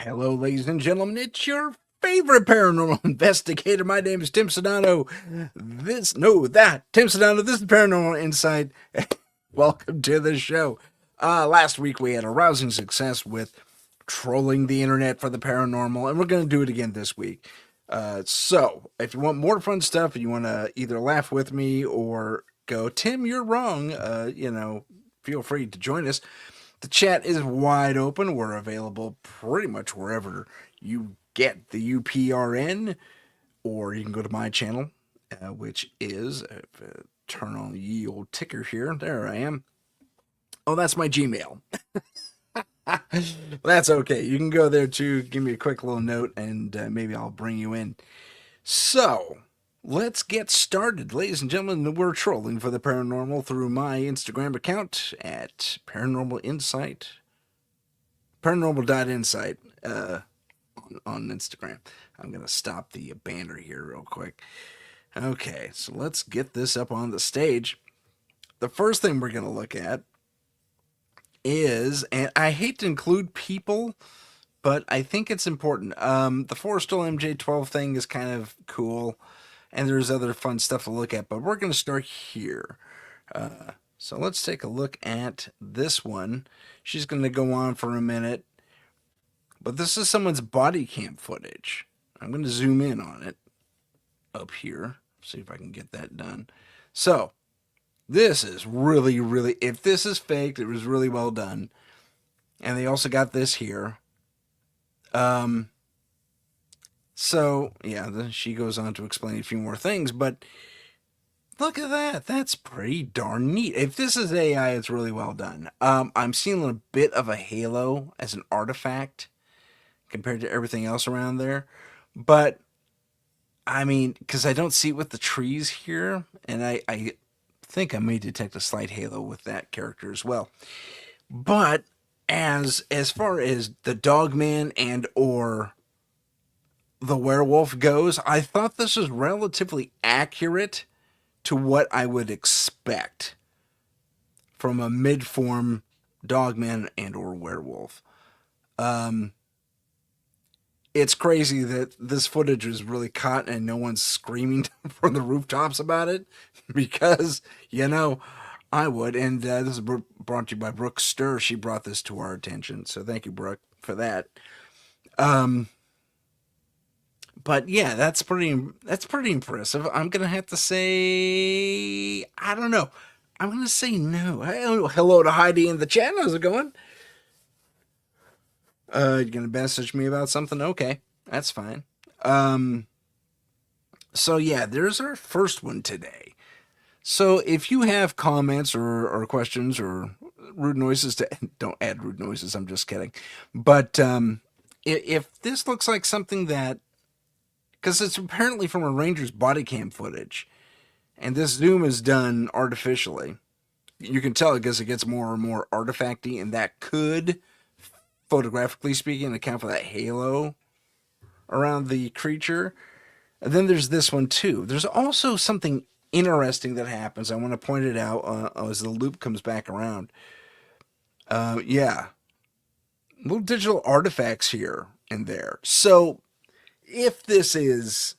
Hello, ladies and gentlemen. It's your favorite paranormal investigator. My name is Tim Sedano. Tim Sedano. This is Paranormal Insight. Welcome to the show. Last week we had a rousing success with trolling the internet for the paranormal, and we're going to do it again this week. So, if you want more fun stuff, and you want to either laugh with me or go, Tim, you're wrong, feel free to join us. The chat is wide open. We're available pretty much wherever you get the UPRN, or you can go to my channel, which is, turn on the ye old ticker here. There I am. Oh, that's my Gmail. That's okay. You can go there too. Give me a quick little note, and maybe I'll bring you in. So, let's get started. Ladies and gentlemen, we're trolling for the paranormal through my Instagram account at Paranormal Insight. Paranormal.insight on Instagram. I'm going to stop the banner here real quick. Okay, so let's get this up on the stage. The first thing we're going to look at is, and I hate to include people, but I think it's important. The Forrestal MJ12 thing is kind of cool, and there's other fun stuff to look at, but we're going to start here. So let's take a look at this one. She's going to go on for a minute, but this is someone's body cam footage. I'm going to zoom in on it up here, see if I can get that done. So this is really, really, if this is faked, it was really well done. And they also got this here. So, yeah, she goes on to explain a few more things, but look at that. That's pretty darn neat. If this is AI, it's really well done. I'm seeing a bit of a halo as an artifact compared to everything else around there. But, I mean, because I don't see it with the trees here, and I think I may detect a slight halo with that character as well. But, as far as the Dogman and or the werewolf goes, I thought this was relatively accurate to what I would expect from a mid-form dogman and or werewolf. It's crazy that this footage was really caught and no one's screaming from the rooftops about it, because, I would. And this is brought to you by Brooke Stir. She brought this to our attention, so thank you, Brooke, for that. But yeah, that's pretty impressive. I'm gonna have to say, I don't know. I'm gonna say no. Hello to Heidi in the chat. How's it going? You gonna message me about something? Okay, that's fine. So yeah, there's our first one today. So if you have comments or questions or rude noises, don't add rude noises. I'm just kidding. But if this looks like something that, because it's apparently from a ranger's body cam footage, and this zoom is done artificially. You can tell because it gets more and more artifacty, and that could, photographically speaking, account for that halo around the creature. And then there's this one too. There's also something interesting that happens. I want to point it out as the loop comes back around. Yeah, little digital artifacts here and there. So if this is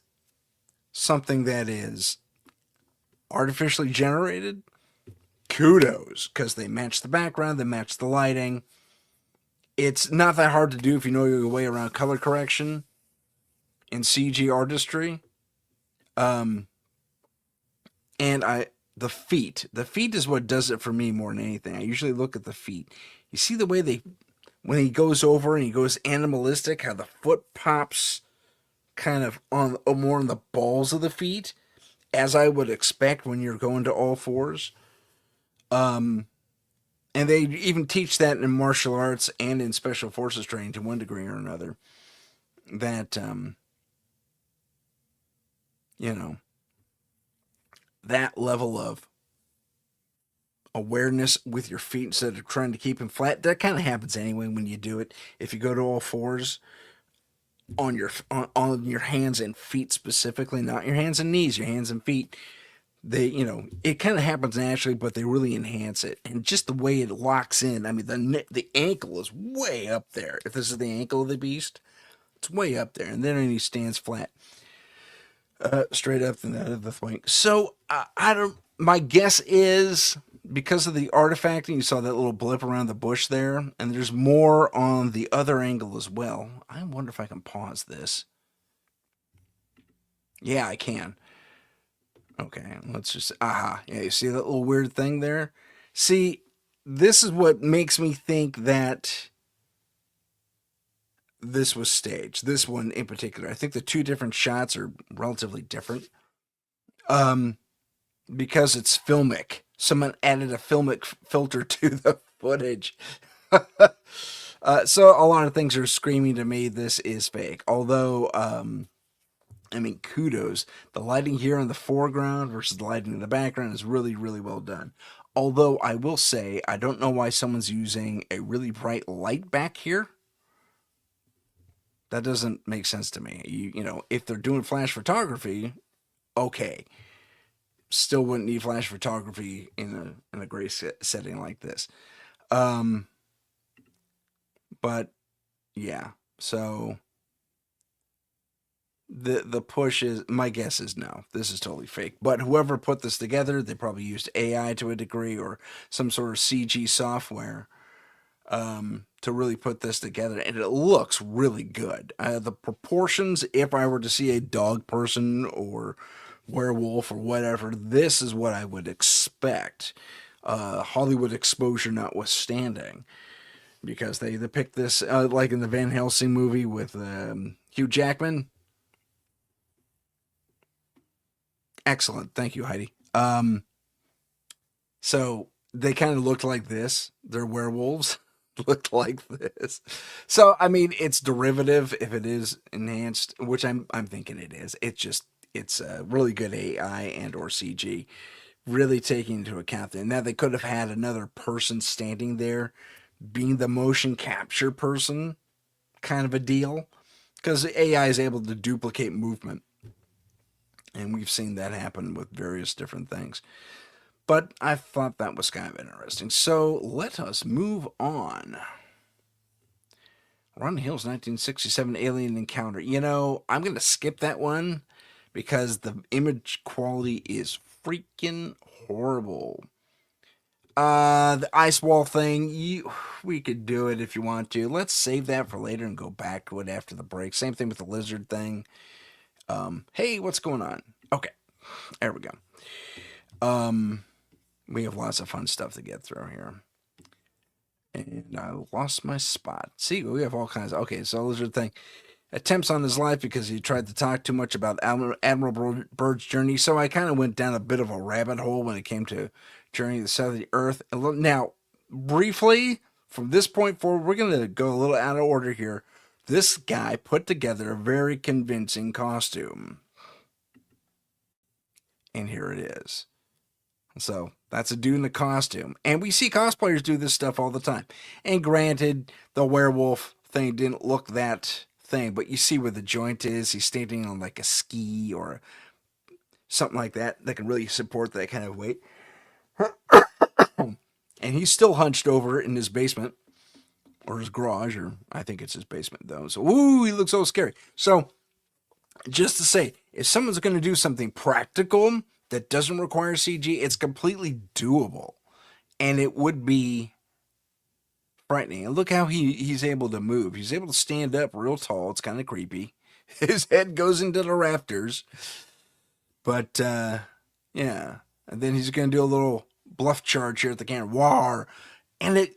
something that is artificially generated, kudos, because they match the background, they match the lighting. It's not that hard to do if you know your way around color correction in CG artistry. And the feet is what does it for me more than anything. I usually look at the feet. You see the way when he goes over and he goes animalistic, how the foot pops kind of on more on the balls of the feet, as I would expect when you're going to all fours. And they even teach that in martial arts and in special forces training to one degree or another. That, that level of awareness with your feet instead of trying to keep them flat, that kind of happens anyway when you do it. If you go to all fours on your hands and feet specifically, not your hands and knees, your hands and feet, They, it kind of happens naturally, but they really enhance it, and just the way it locks in. I mean, the ankle is way up there. If this is the ankle of the beast, it's way up there, and then he stands flat, straight up the thing. So I don't. My guess is because of the artifact, and you saw that little blip around the bush there, and there's more on the other angle as well. I wonder if I can pause this. Yeah, I can. Okay, let's just. Aha. Yeah, you see that little weird thing there? See, this is what makes me think that this was staged. This one in particular. I think the two different shots are relatively different. Um, because it's filmic. Someone added a filmic filter to the footage. So a lot of things are screaming to me this is fake. Although, I mean, kudos. The lighting here in the foreground versus the lighting in the background is really, really well done. Although I will say, I don't know why someone's using a really bright light back here. That doesn't make sense to me. If they're doing flash photography, okay. Still wouldn't need flash photography in a gray setting like this. Um, but yeah, so the push is, my guess is no, this is totally fake. But whoever put this together, they probably used AI to a degree or some sort of CG software to really put this together, and it looks really good. The proportions, if I were to see a dog person or werewolf or whatever, this is what I would expect. Hollywood exposure notwithstanding, because they picked this like in the Van Helsing movie with Hugh Jackman. Excellent, thank you, Heidi. So they kind of looked like this. They're werewolves. Looked like this. So I mean, it's derivative if it is enhanced, which I'm thinking it is. It's a really good AI and or CG, really taking into account that. Now they could have had another person standing there, being the motion capture person, kind of a deal, because AI is able to duplicate movement, and we've seen that happen with various different things. But I thought that was kind of interesting. So let us move on. Ron Hill's 1967 Alien Encounter. I'm going to skip that one because the image quality is freaking horrible. The ice wall thing, we could do it if you want to. Let's save that for later and go back to it after the break. Same thing with the lizard thing. Hey, what's going on? Okay, there we go. We have lots of fun stuff to get through here. And I lost my spot. See, we have all kinds of. Okay, so lizard thing. Attempts on his life because he tried to talk too much about Admiral Byrd's journey. So I kind of went down a bit of a rabbit hole when it came to Journey to the Center of the Earth. Now, briefly, from this point forward, we're going to go a little out of order here. This guy put together a very convincing costume. And here it is. So that's a dude in a costume. And we see cosplayers do this stuff all the time. And granted, the werewolf thing didn't look that thing, but you see where the joint is. He's standing on like a ski or something like that that can really support that kind of weight. And he's still hunched over in his basement or his garage, or I think it's his basement though. So, ooh, he looks so scary. So, just to say, if someone's going to do something practical that doesn't require CG, it's completely doable. And it would be frightening. And look how he's able to move. He's able to stand up real tall. It's kind of creepy. His head goes into the rafters. But, yeah. And then he's going to do a little bluff charge here at the camera. War. And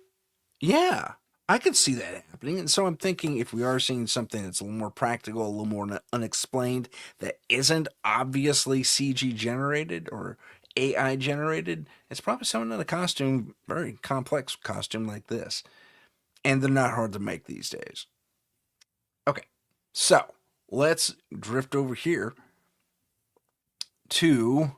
yeah, I could see that happening. And so I'm thinking if we are seeing something that's a little more practical, a little more unexplained, that isn't obviously CG generated or AI generated, it's probably someone in a costume, very complex costume like this. And they're not hard to make these days. Okay, so let's drift over here to,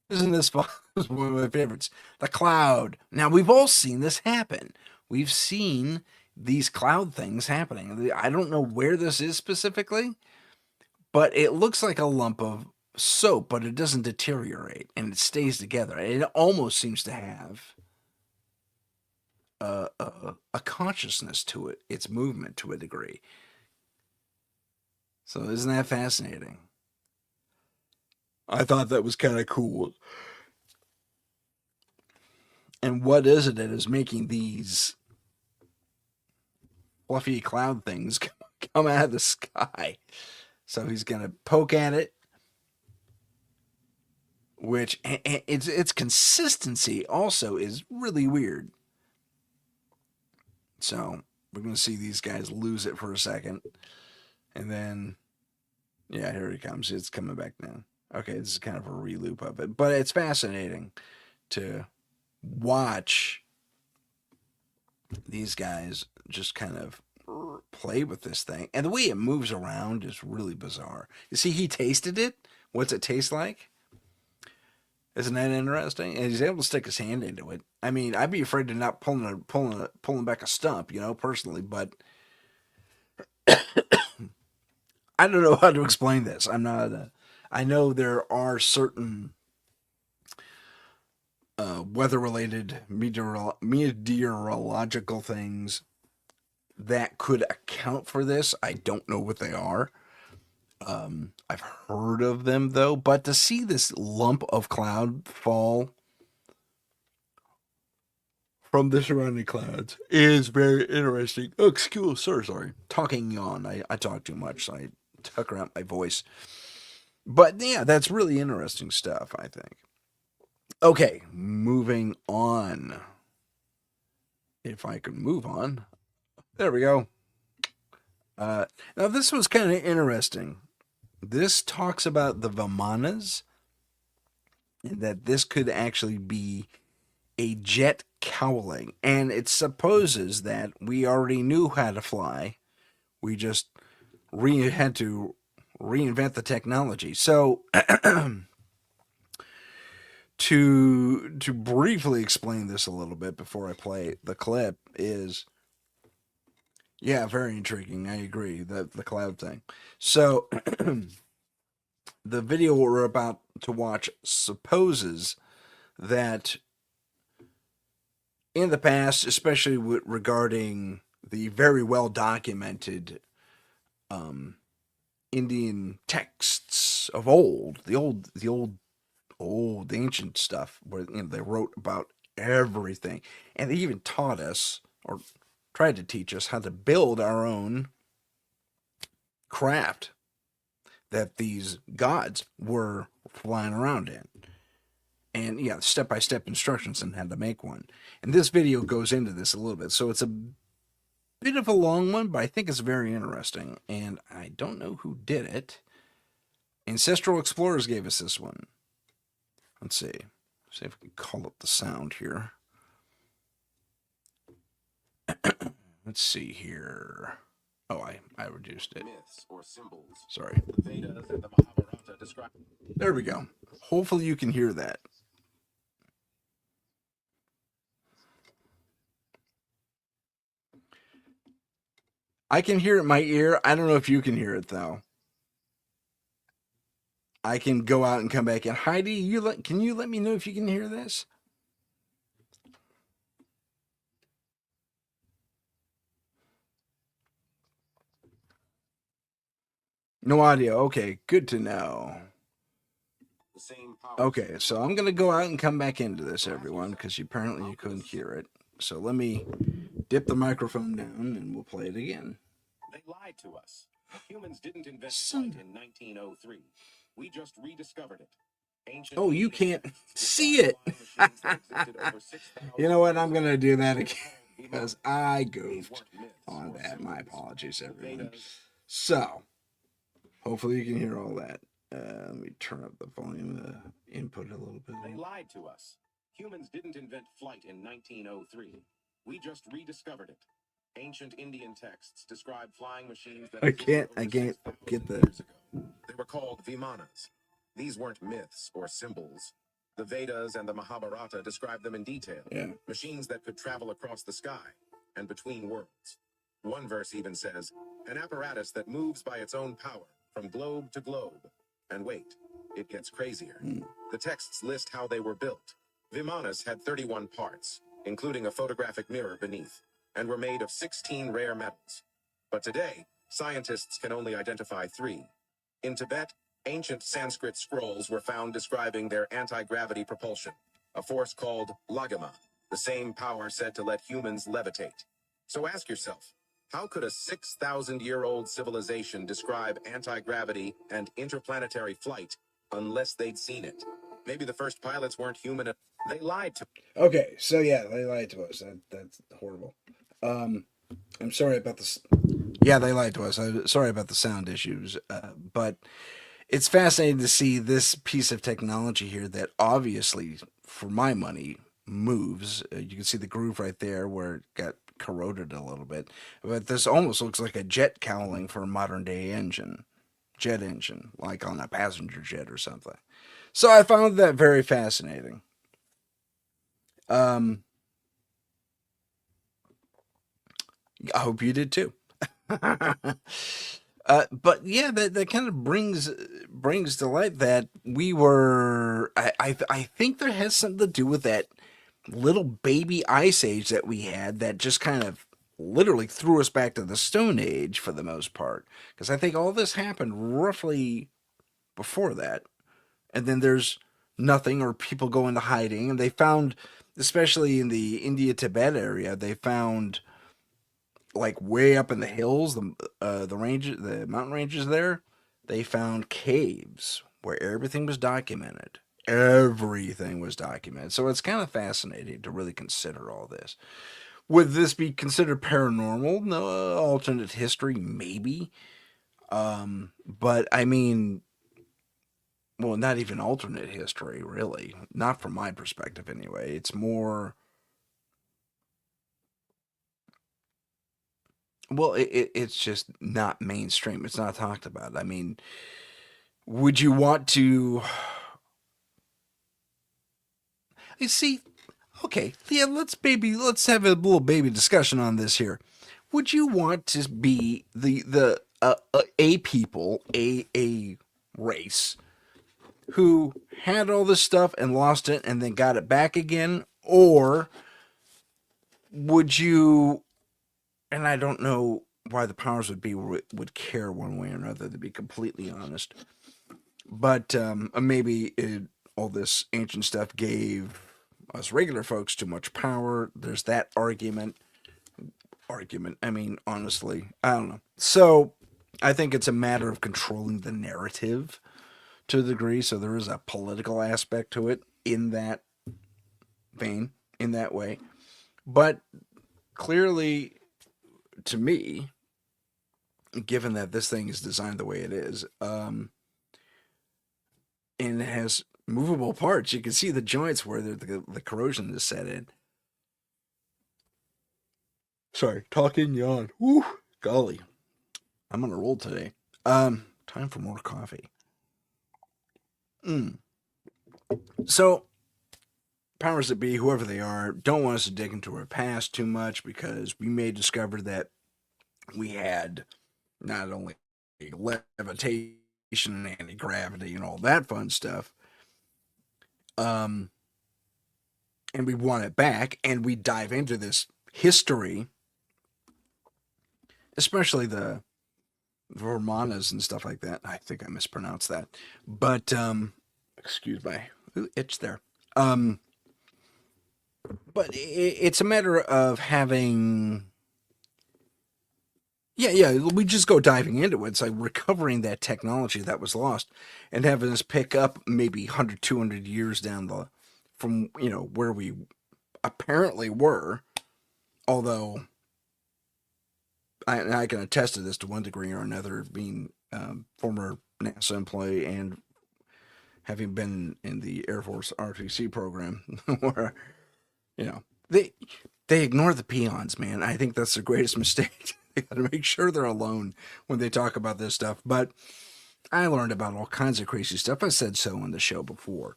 isn't this fun? This is one of my favorites. The cloud. Now, we've all seen this happen. We've seen these cloud things happening. I don't know where this is specifically, but it looks like a lump of soap, but it doesn't deteriorate and it stays together. And it almost seems to have a consciousness to it, its movement to a degree. So isn't that fascinating? I thought that was kind of cool. And what is it that is making these fluffy cloud things come out of the sky? So he's gonna poke at it, which its consistency also is really weird. So we're gonna see these guys lose it for a second, and then yeah, here he comes. It's coming back now. Okay, this is kind of a reloop of it, but it's fascinating to watch these guys just kind of play with this thing. And the way it moves around is really bizarre. You see, he tasted it. What's it taste like? Isn't that interesting? And he's able to stick his hand into it. I mean, I'd be afraid of not pulling back a stump, personally. But I don't know how to explain this. I'm not. I know there are certain weather-related meteorological things that could account for this. I don't know what they are. I've heard of them though, but to see this lump of cloud fall from the surrounding clouds is very interesting. Oh, excuse, sorry. Talking yawn. I talk too much, so I tucker out my voice. But yeah, that's really interesting stuff, I think. Okay, moving on. If I can move on. There we go. Uh, Now, this was kind of interesting. This talks about the Vimanas, and that this could actually be a jet cowling. And it supposes that we already knew how to fly. We just had to reinvent the technology. So, to briefly explain this a little bit before I play the clip is, yeah, very intriguing. I agree. The cloud thing. So the video we're about to watch supposes that in the past, especially regarding the very well documented um, Indian texts of old, old ancient stuff, where they wrote about everything, and they even taught us or tried to teach us how to build our own craft that these gods were flying around in. And yeah, step by step instructions on how to make one. And this video goes into this a little bit. So it's a bit of a long one, but I think it's very interesting. And I don't know who did it. Ancestral Explorers gave us this one. Let's see. See if we can call up the sound here. Let's see here. Oh, I reduced it. Myths or symbols. Sorry. The Vedas and the Mahabharata describe. There we go. Hopefully you can hear that. I can hear it in my ear. I don't know if you can hear it though. I can go out and come back in. Heidi, can you let me know if you can hear this? No audio. Okay, good to know. Okay, so I'm gonna go out and come back into this, everyone, because apparently you couldn't hear it. So let me dip the microphone down and we'll play it again. They lied to us. Humans didn't invent flight in 1903. We just rediscovered it. Oh, you can't see it. You know what? I'm going to do that again because I goofed on that. My apologies, everyone. So, hopefully you can hear all that. Let me turn up the volume, input a little bit. They lied to us. Humans didn't invent flight in 1903. We just rediscovered it. Ancient Indian texts describe flying machines that I can't get the. They were called Vimanas. These weren't myths or symbols. The Vedas and the Mahabharata describe them in detail. Yeah. Machines that could travel across the sky and between worlds. One verse even says, an apparatus that moves by its own power from globe to globe. And wait, It gets crazier. The texts list how they were built. Vimanas had 31 parts, including a photographic mirror beneath, and were made of 16 rare metals. But today, scientists can only identify three. In Tibet, ancient Sanskrit scrolls were found describing their anti-gravity propulsion, a force called lagama, the same power said to let humans levitate. So ask yourself, how could a 6,000-year-old civilization describe anti-gravity and interplanetary flight unless they'd seen it? Maybe the first pilots weren't human. They lied to. Okay, so yeah, they lied to us. That's horrible. Um, I'm sorry about this. Yeah, they lied to us. I'm sorry about the sound issues, but it's fascinating to see this piece of technology here that obviously, for my money, moves. You can see the groove right there where it got corroded a little bit, but this almost looks like a jet cowling for a modern day jet engine, like on a passenger jet or something. So I found that very fascinating. Um, I hope you did too. But yeah, that kind of brings to light that we were. I think there has something to do with that little baby ice age that we had that just kind of literally threw us back to the Stone Age for the most part. Because I think all this happened roughly before that, and then there's nothing or people go into hiding, and they found, especially in the India Tibet area, they found like way up in the hills, the ranges, the mountain ranges there, they found caves where everything was documented. Everything was documented. So it's kind of fascinating to really consider all this. Would this be considered paranormal? No, alternate history, maybe. But I mean, well, not even alternate history, really. Not from my perspective, anyway. It's more, well, it's just not mainstream. It's not talked about. I mean, would you want to? You see, okay, yeah, let's have a little baby discussion on this here. Would you want to be a people, a race who had all this stuff and lost it and then got it back again, or would you? And I don't know why the powers would care one way or another. To be completely honest, but maybe all this ancient stuff gave us regular folks too much power. There's that argument. I mean, honestly, I don't know. So I think it's a matter of controlling the narrative to a degree. So there is a political aspect to it in that vein, in that way. But clearly, to me, given that this thing is designed the way it is, and it has movable parts, you can see the joints where the corrosion is set in. Sorry, talking yawn. Woo, golly, I'm on a roll today. Time for more coffee. Mm. So, powers that be, whoever they are, don't want us to dig into our past too much because we may discover that we had not only levitation and anti gravity and all that fun stuff, um, and we want it back, and we dive into this history, especially the Vermanas and stuff like that. I think I mispronounced that, but excuse my itch there. Um, but it's a matter of having, yeah, we just go diving into it. It's like recovering that technology that was lost and having us pick up maybe 100, 200 years down the from where we apparently were. Although I can attest to this to one degree or another, being former NASA employee and having been in the Air Force RTC program, where you know they they ignore the peons, man. I think that's the greatest mistake. They got to make sure they're alone when they talk about this stuff. But I learned about all kinds of crazy stuff. I said so on the show before,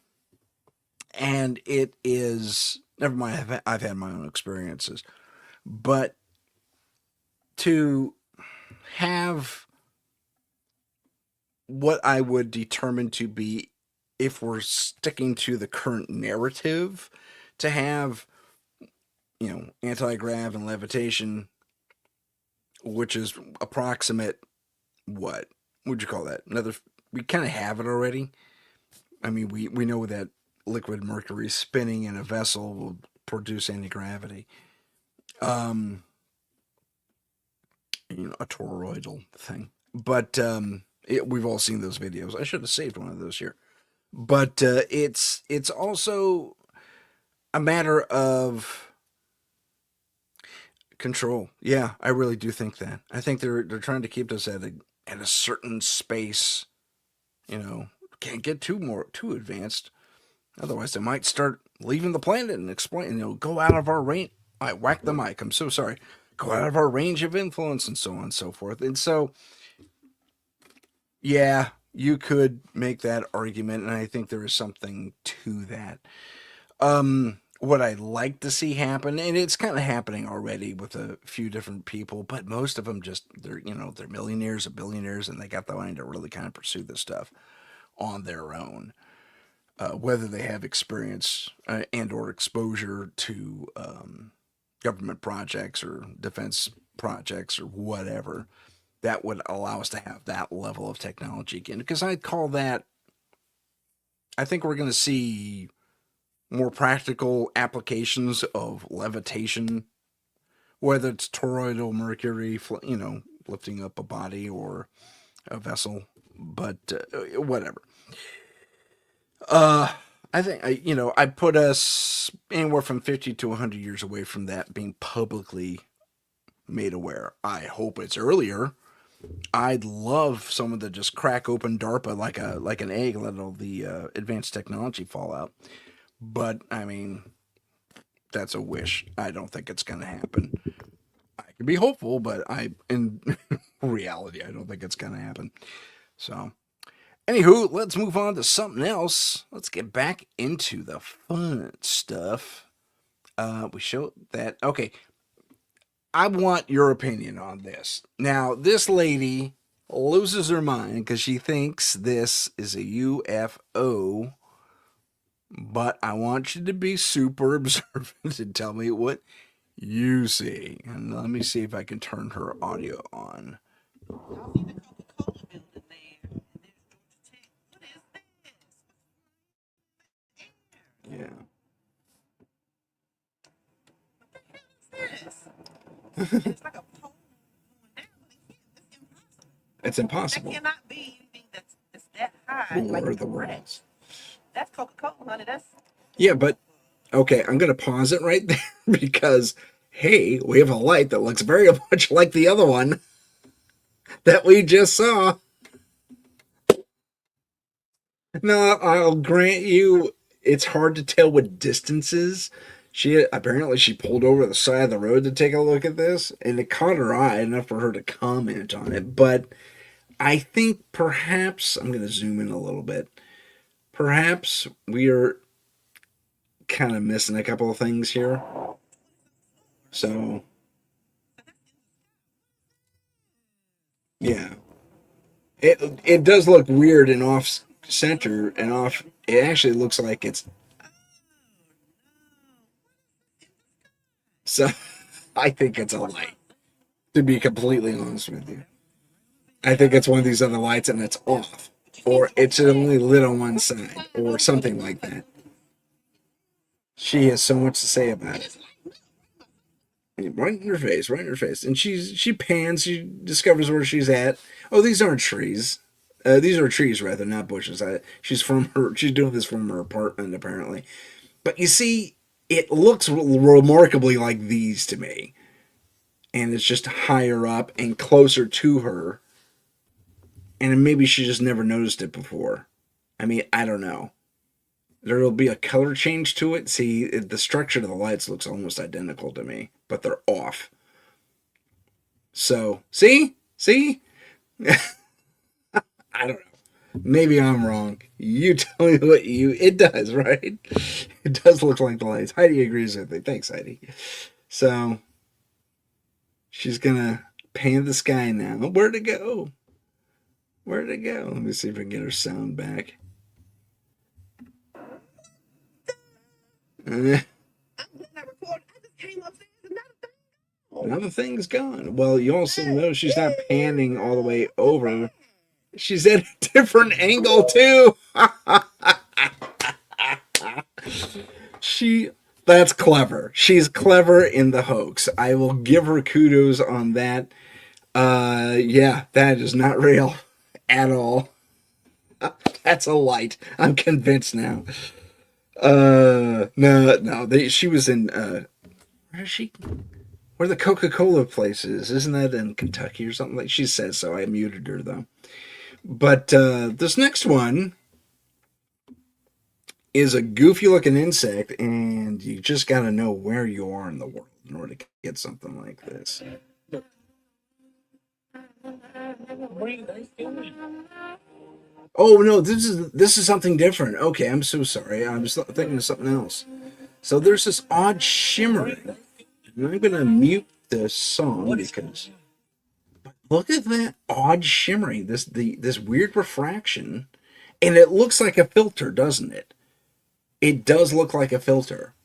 and it is never mind. I've had my own experiences, but to have what I would determine to be if we're sticking to the current narrative, to have, anti-grav and levitation, which is approximate, what would you call that? Another, we kind of have it already. I mean, we know that liquid mercury spinning in a vessel will produce anti-gravity. Um, a toroidal thing. But we've all seen those videos. I should have saved one of those here. But it's also a matter of control. Yeah, I really do think that. I think they're trying to keep us at a certain space. Can't get too advanced. Otherwise, they might start leaving the planet and explain. Go out of our range. I whacked the mic. I'm so sorry. Go out of our range of influence and so on and so forth. And so, yeah, you could make that argument, and I think there is something to that. What I'd like to see happen, and it's kind of happening already with a few different people, but most of them just they're millionaires or billionaires, and they got the money to really kind of pursue this stuff on their own. Whether they have experience and or exposure to government projects or defense projects or whatever, that would allow us to have that level of technology again. Because I'd call that, I think we're going to see more practical applications of levitation, whether it's toroidal mercury, lifting up a body or a vessel, but whatever. Uh, I think I put us anywhere from 50 to 100 years away from that being publicly made aware. I hope it's earlier. I'd love someone to just crack open DARPA like an egg, let all the advanced technology fall out. But I mean, that's a wish. I don't think it's going to happen. I can be hopeful, but in reality, I don't think it's going to happen. So, anywho, let's move on to something else. Let's get back into the fun stuff. We show that. Okay, I want your opinion on this. Now, this lady loses her mind because she thinks this is a UFO, but I want you to be super observant and tell me what you see. And let me see if I can turn her audio on. Yeah. It's impossible. That cannot be anything that's that high. Like the words. That's Coca-Cola, honey. Yeah, but okay, I'm gonna pause it right there because hey, we have a light that looks very much like the other one that we just saw. No, I'll grant you, it's hard to tell what distances. She pulled over the side of the road to take a look at this, and it caught her eye enough for her to comment on it. But I think perhaps I'm going to zoom in a little bit. Perhaps we are kind of missing a couple of things here. So, yeah, it does look weird and off center and off. It actually looks like it's so. I think it's a light. To be completely honest with you, I think it's one of these other lights and it's off, or it's only lit on one side, or something like that. She has so much to say about it. Right in her face, right in her face. And she pans, she discovers where she's at. Oh, these aren't trees. These are trees rather, not bushes. She's doing this from her apartment apparently. But you see, it looks remarkably like these to me. And it's just higher up and closer to her. And maybe she just never noticed it before. I mean, I don't know. There'll be a color change to it. See, the structure of the lights looks almost identical to me, but they're off. So, see, I don't know. Maybe I'm wrong. You tell me what you. It does, right? It does look like the lights. Heidi agrees with me. Thanks, Heidi. So she's gonna paint the sky now. Where'd it go? Where'd it go? Let me see if I can get her sound back. Eh, another thing's gone. Well, you also know she's not panning all the way over. She's at a different angle too. she that's clever. She's clever in the hoax. I will give her kudos on that. Yeah, that is not real at all. That's a light. I'm convinced now. No. She was in. Where is she? Where the Coca-Cola place is? Isn't that in Kentucky or something like? She says so. I muted her though. But this next one is a goofy-looking insect, and you just got to know where you are in the world in order to get something like this. Oh no, this is something different. Okay, I'm so sorry. I was thinking of something else. So there's this odd shimmering, and I'm gonna mute the song because look at that odd shimmering. This weird refraction, and it looks like a filter, doesn't it? It does look like a filter,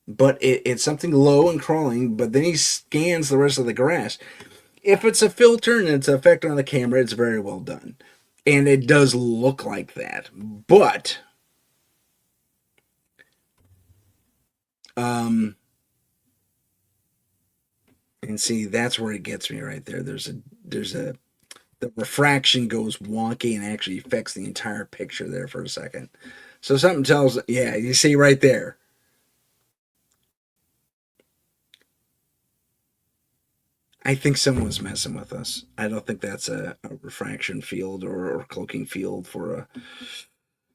but it's something low and crawling. But then he scans the rest of the grass. If it's a filter and it's an effect on the camera, it's very well done. And it does look like that. But and see, that's where it gets me right there. There's a the refraction goes wonky and actually affects the entire picture there for a second. So something tells, yeah, you see right there. I think someone's messing with us. I don't think that's a refraction field or cloaking field for a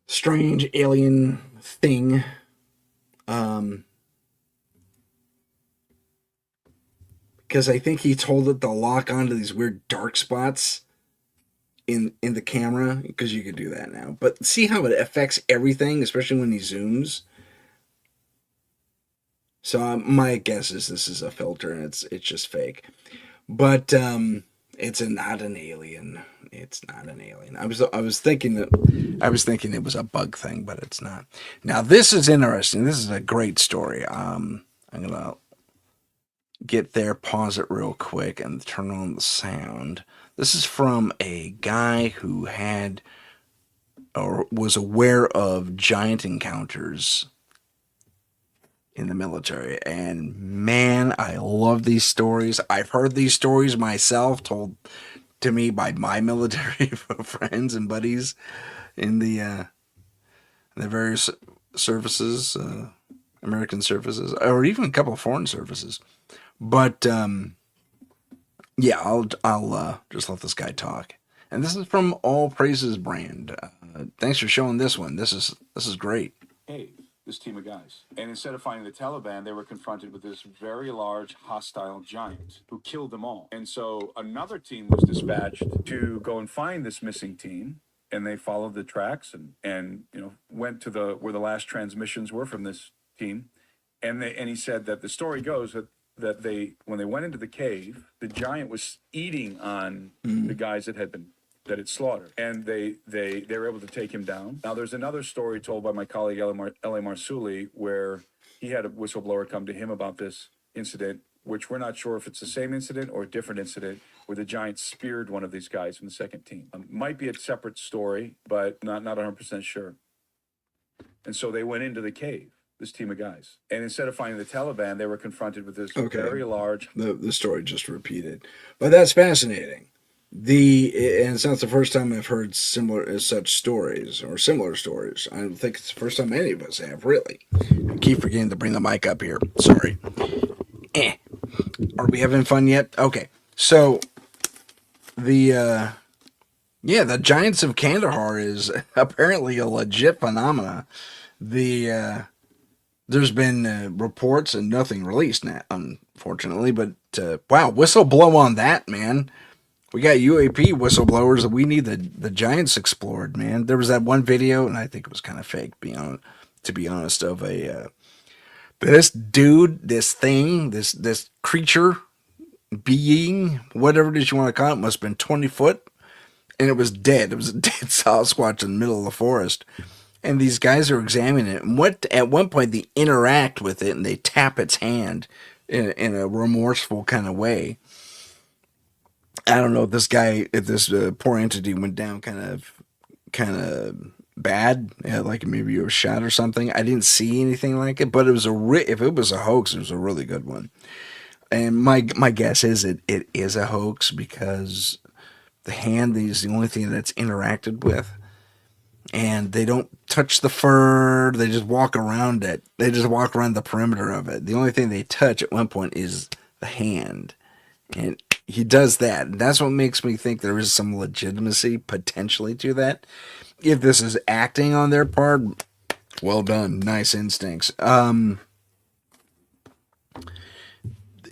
strange alien thing. Um, because I think he told it to lock onto these weird dark spots in the camera because you could do that now. But see how it affects everything, especially when he zooms. So my guess is this is a filter and it's just fake. But it's not an alien. It's not an alien. I was thinking it was a bug thing, but it's not. Now this is interesting. This is a great story. I'm gonna get there, pause it real quick, and turn on the sound. This is from a guy who had or was aware of giant encounters in the military. And man, I love these stories. I've heard these stories myself told to me by my military friends and buddies in the various services, American services, or even a couple of foreign services. But yeah, I'll just let this guy talk. And this is from All Praises brand. Thanks for showing this one. This is great. Hey, this team of guys. And instead of finding the Taliban, they were confronted with this very large hostile giant who killed them all. And so another team was dispatched to go and find this missing team. And they followed the tracks and went to the where the last transmissions were from this team. And he said that the story goes that they when they went into the cave, the giant was eating on the guys that had slaughtered, and they were able to take him down. Now, there's another story told by my colleague L.A. Marsuli where he had a whistleblower come to him about this incident, which we're not sure if it's the same incident or a different incident, where the giant speared one of these guys from the second team. Might be a separate story, but not 100% sure. And so they went into the cave, this team of guys. And instead of finding the Taliban, they were confronted with this very large. The story just repeated. But that's fascinating. And it's not the first time I've heard such stories or similar stories. I don't think it's the first time any of us have, really. I keep forgetting to bring the mic up here. Sorry. Are we having fun yet? Okay. So the the Giants of Kandahar is apparently a legit phenomena. There's been reports and nothing released, unfortunately. But wow, whistle blow on that, man. We got UAP whistleblowers. We need the Giants explored, man. There was that one video, and I think it was kind of fake, to be honest, of this dude, this thing, this creature, being, whatever it is you want to call it, must have been 20 foot, and it was dead. It was a dead Sasquatch in the middle of the forest. And these guys are examining it. And at one point they interact with it and they tap its hand in a remorseful kind of way. I don't know if this poor entity went down kind of bad, yeah, like maybe it was shot or something. I didn't see anything like it, but if it was a hoax, it was a really good one. And my guess is it is a hoax because the hand is the only thing that's interacted with, and they don't touch the fur. They just walk around it. They just walk around the perimeter of it. The only thing they touch at one point is the hand, and he does that. And that's what makes me think there is some legitimacy potentially to that. If this is acting on their part, well done, nice instincts.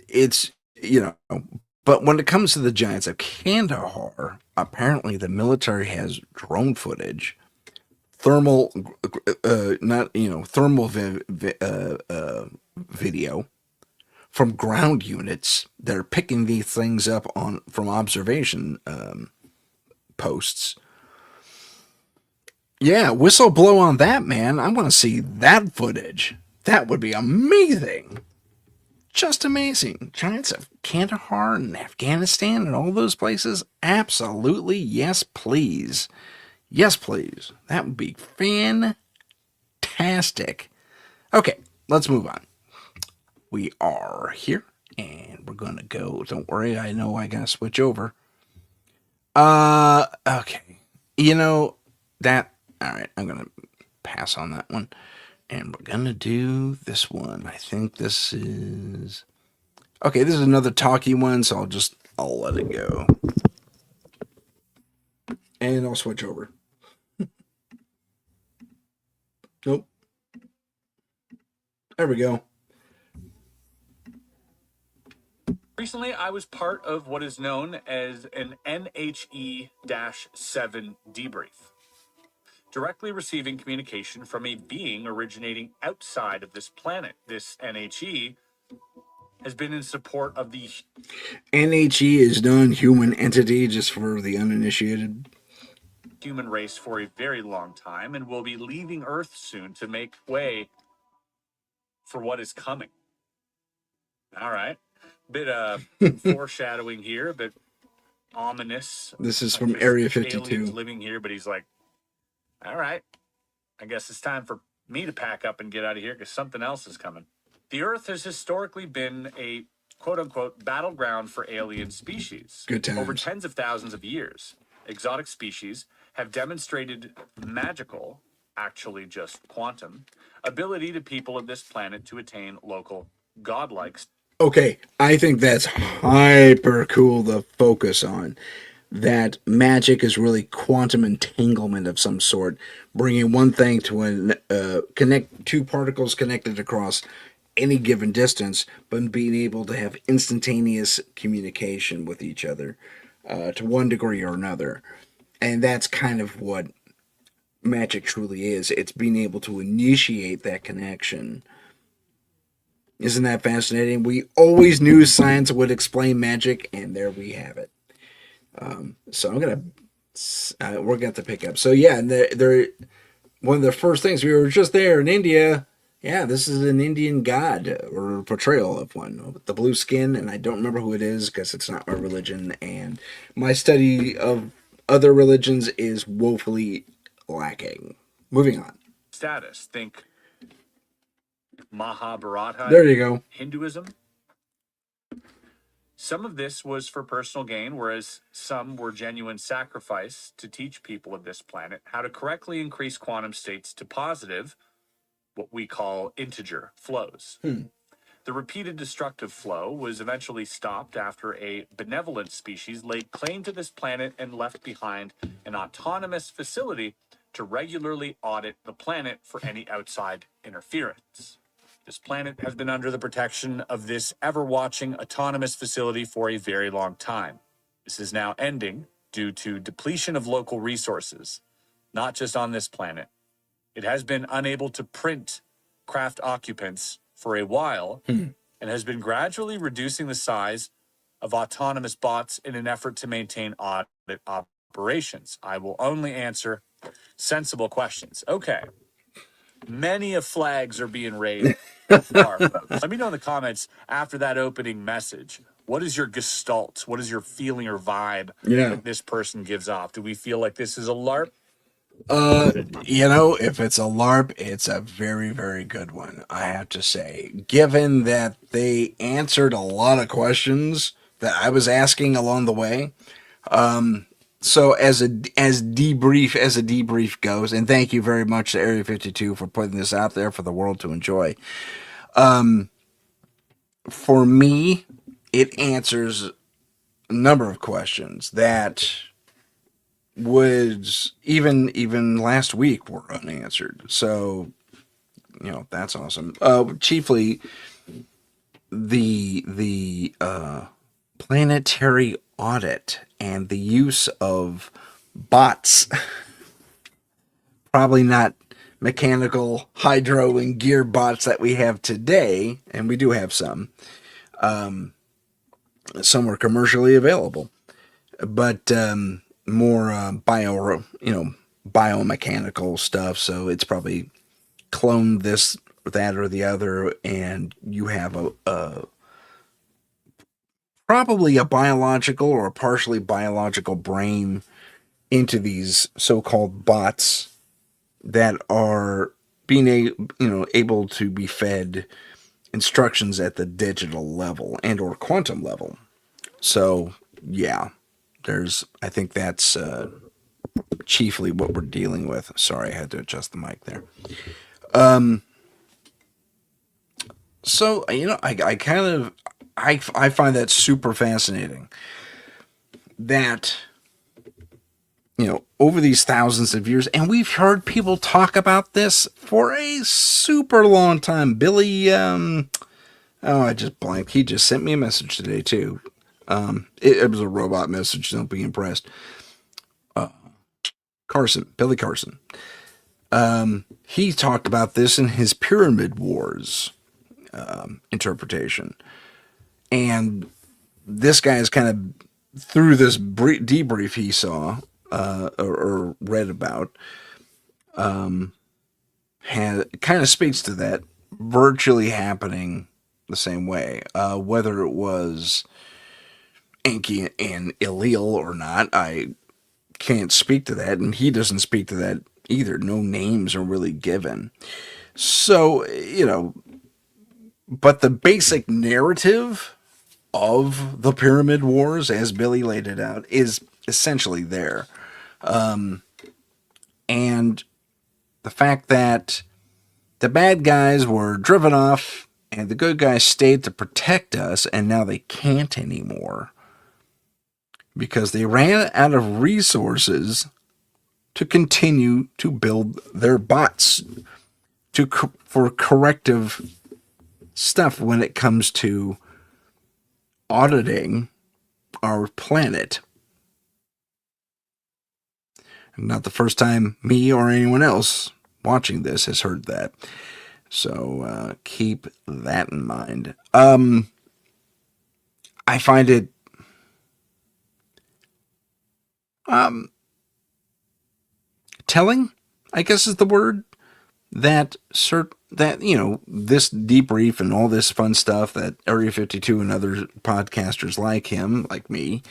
It's but when it comes to the Giants of Kandahar, apparently the military has drone footage, thermal, not thermal video from ground units that are picking these things up on from observation posts. Yeah, whistle blow on that, man. I want to see that footage. That would be amazing. Just amazing. Giants of Kandahar and Afghanistan and all those places? Absolutely. Yes, please. Yes, please. That would be fantastic. Okay, let's move on. We are here and we're going to go. Don't worry, I know I got to switch over. Okay. You know, that. All right, I'm going to pass on that one. And we're going to do this one. I think this is. Okay, this is another talky one, so I'll let it go. And I'll switch over. Nope. There we go. Recently, I was part of what is known as an NHE 7 debrief, directly receiving communication from a being originating outside of this planet. This NHE has been in support of the NHE is non-human entity, just for the uninitiated. human race for a very long time and will be leaving Earth soon to make way for what is coming. All right. Bit of foreshadowing here, a bit ominous. This is from Area 52. Aliens living here, but he's like, all right, I guess it's time for me to pack up and get out of here because something else is coming. The Earth has historically been a quote unquote battleground for alien species. Good times. Over tens of thousands of years, exotic species have demonstrated magical, actually just quantum, ability to people of this planet to attain local godlike. Okay, I think that's hyper cool to focus on. That magic is really quantum entanglement of some sort, bringing one thing to connect two particles connected across any given distance, but being able to have instantaneous communication with each other to one degree or another. And that's kind of what magic truly is. It's being able to initiate that connection. Isn't that fascinating? We always knew science would explain magic, and there we have it. So we're gonna have to pick up. So yeah, and they're one of the first things, we were just there in India. Yeah, this is an Indian god or portrayal of one with the blue skin, and I don't remember who it is because it's not my religion, and my study of other religions is woefully lacking. Moving on. Status. Think Mahabharata. There you go. Hinduism. Some of this was for personal gain, whereas some were genuine sacrifice to teach people of this planet how to correctly increase quantum states to positive, what we call integer flows. The repeated destructive flow was eventually stopped after a benevolent species laid claim to this planet and left behind an autonomous facility to regularly audit the planet for any outside interference. This planet has been under the protection of this ever-watching autonomous facility for a very long time. This is now ending due to depletion of local resources, not just on this planet. It has been unable to print craft occupants for a while and has been gradually reducing the size of autonomous bots in an effort to maintain audit operations. I will only answer sensible questions. Okay. Many of flags are being raised so far. Let me know in the comments after that opening message. What is your gestalt? What is your feeling or vibe that this person gives off? Do we feel like this is a LARP? If it's a LARP, it's a very, very good one, I have to say. Given that they answered a lot of questions that I was asking along the way. So as a debrief goes, and thank you very much to Area 52 for putting this out there for the world to enjoy. For me, it answers a number of questions that was even last week were unanswered. So, that's awesome. Chiefly the planetary audit and the use of bots. Probably not mechanical hydro and gear bots that we have today, and we do have some. Some are commercially available, but more biomechanical stuff. So it's probably clone this, that, or the other, and you have a probably a biological or a partially biological brain into these so-called bots that are able to be fed instructions at the digital level and or quantum level. So yeah, I think that's chiefly what we're dealing with. Sorry, I had to adjust the mic there. So I kind of I find that super fascinating that over these thousands of years, and we've heard people talk about this for a super long time. Billy, I just blanked. He just sent me a message today too. It was a robot message. Don't be impressed. Billy Carson. He talked about this in his Pyramid Wars interpretation, and this guy is kind of through this debrief he saw or read about, kind of speaks to that virtually happening the same way. Whether it was Enki and Illeal or not, I can't speak to that, and he doesn't speak to that either. No names are really given. So, but the basic narrative of the Pyramid Wars, as Billy laid it out, is essentially there. And the fact that the bad guys were driven off and the good guys stayed to protect us, and now they can't anymore because they ran out of resources to continue to build their bots for corrective stuff when it comes to auditing our planet. Not the first time me or anyone else watching this has heard that. So keep that in mind. I find it telling, I guess is the word, that this debrief and all this fun stuff that Area 52 and other podcasters like him, like me,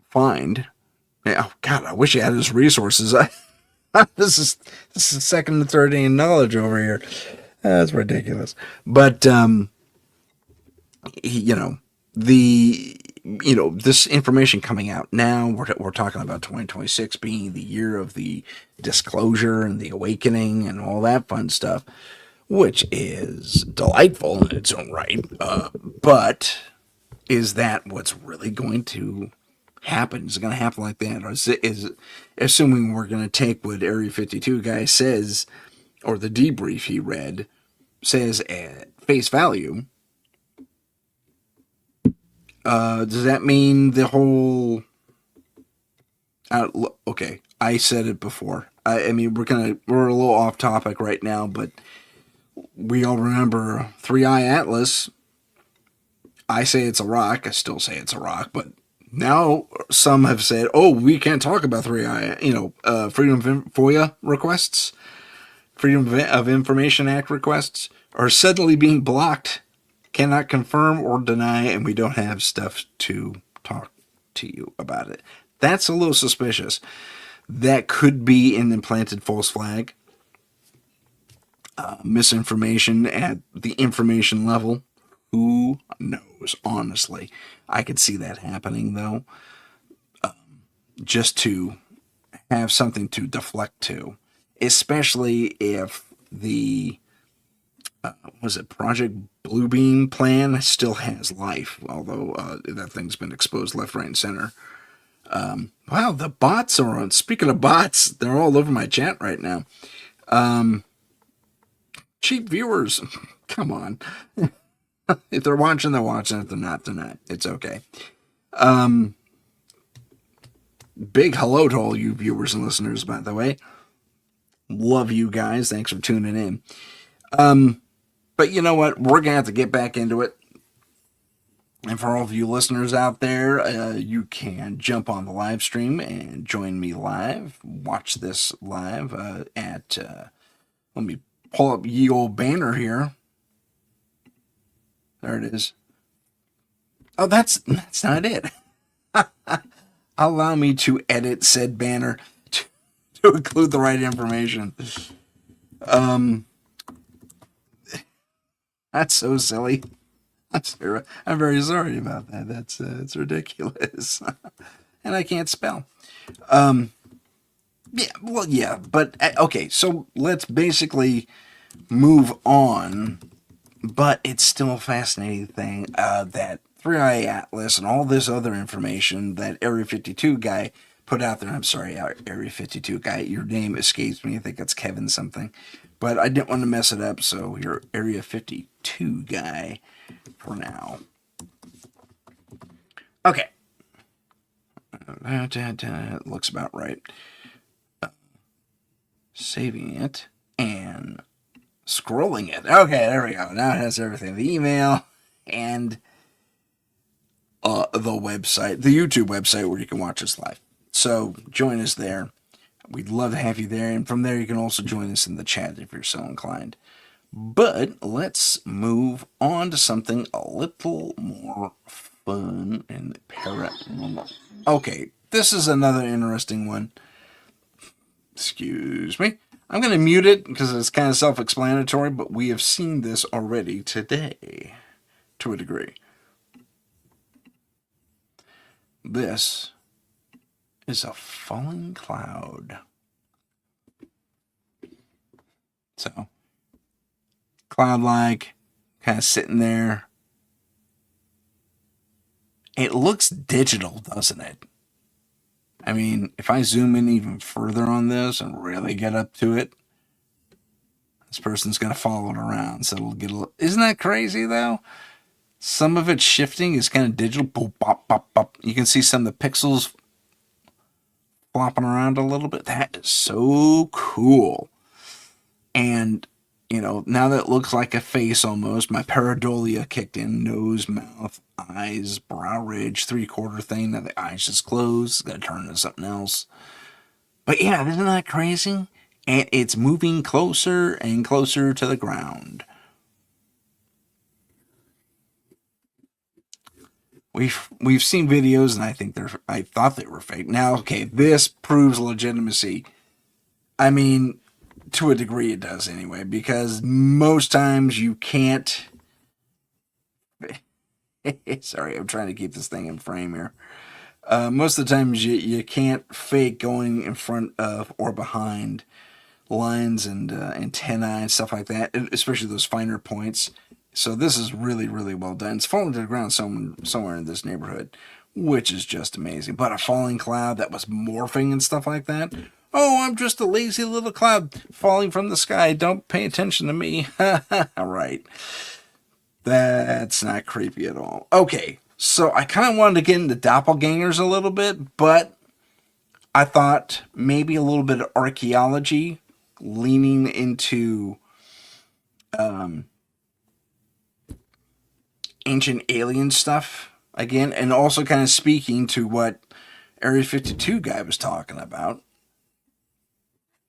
find. Oh God, I wish I had his resources. This is second and third hand knowledge over here. That's ridiculous. But this information coming out now, we're talking about 2026 being the year of the disclosure and the awakening and all that fun stuff, which is delightful in its own right. But is that what's really going to happen? Is it going to happen like that? Or is assuming we're going to take what Area 52 guy says, or the debrief he read says at face value, does that mean the whole... okay, I said it before. I mean, we're a little off topic right now, but we all remember 3-Eye Atlas. I say it's a rock. I still say it's a rock, but now some have said, "Oh, we can't talk about 3-Eye." Freedom of FOIA requests. Freedom of Information Act requests are suddenly being blocked. Cannot confirm or deny, and we don't have stuff to talk to you about it. That's a little suspicious. That could be an implanted false flag. Misinformation at the information level. Who knows? Honestly, I could see that happening, though. Just to have something to deflect to, especially if the was it Project Bluebeam plan still has life, although that thing's been exposed left, right, and center. Wow, the bots are on. Speaking of bots, they're all over my chat right now. Cheap viewers, come on. If they're watching, they're watching. If they're not, they're not. It's okay. Big hello to all you viewers and listeners, by the way. Love you guys. Thanks for tuning in. But you know what? We're going to have to get back into it. And for all of you listeners out there, you can jump on the live stream and join me live. Watch this live at, let me pull up ye old banner here. There it is. Oh, that's not it. Allow me to edit said banner to include the right information. That's so silly. I'm very sorry about that. That's it's ridiculous, and I can't spell. Yeah, but okay. So let's basically move on. But it's still a fascinating thing that 3i Atlas and all this other information that Area 52 guy put out there. I'm sorry, Area 52 guy, your name escapes me. I think it's Kevin something. But I didn't want to mess it up, so you're Area 52 guy for now. Okay. It looks about right. Saving it and scrolling it. Okay, there we go. Now it has everything. The email and the website, the YouTube website where you can watch us live. So join us there. We'd love to have you there. And from there, you can also join us in the chat if you're so inclined. But let's move on to something a little more fun and paranormal. Okay, this is another interesting one. Excuse me. I'm going to mute it because it's kind of self-explanatory, but we have seen this already today to a degree. This is a falling cloud. So, cloud-like, kind of sitting there. It looks digital, doesn't it? I mean, if I zoom in even further on this and really get up to it, this person's going to follow it around. So it'll get a little... Isn't that crazy, though? Some of its shifting is kind of digital. Boop, bop, bop, bop. You can see some of the pixels flopping around a little bit. That is so cool. And, you know, now that it looks like a face almost, my pareidolia kicked in. Nose, mouth, eyes, brow ridge, three-quarter thing. Now the eyes just closed. It's going to turn into something else. But yeah, isn't that crazy? And it's moving closer and closer to the ground. We've seen videos, and I thought they were fake. Now, okay, this proves legitimacy. I mean, to a degree it does anyway, because most times you can't... Sorry, I'm trying to keep this thing in frame here. Most of the times you can't fake going in front of or behind lines and antennae and stuff like that, especially those finer points. So this is really, really well done. It's falling to the ground somewhere in this neighborhood, which is just amazing. But a falling cloud that was morphing and stuff like that. Oh, I'm just a lazy little cloud falling from the sky. Don't pay attention to me. All right. That's not creepy at all. Okay, so I kind of wanted to get into doppelgangers a little bit, but I thought maybe a little bit of archaeology leaning into ancient alien stuff again, and also kind of speaking to what Area 52 guy was talking about.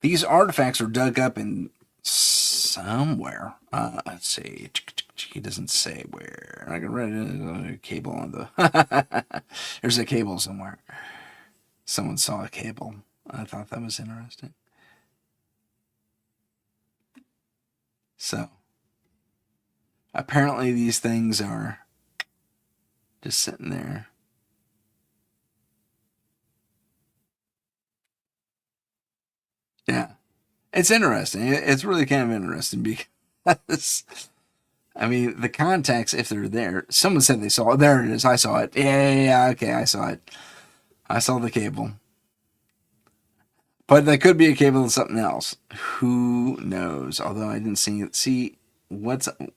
These artifacts are dug up in somewhere. Let's see. He doesn't say where. I can read a cable on the. There's a cable somewhere. Someone saw a cable. I thought that was interesting. So, apparently these things are just sitting there. Yeah. It's interesting. It's really kind of interesting because, I mean, the contacts, if they're there, someone said they saw it. There it is. I saw it. Yeah, okay, I saw it. I saw the cable. But that could be a cable of something else. Who knows? Although I didn't see it.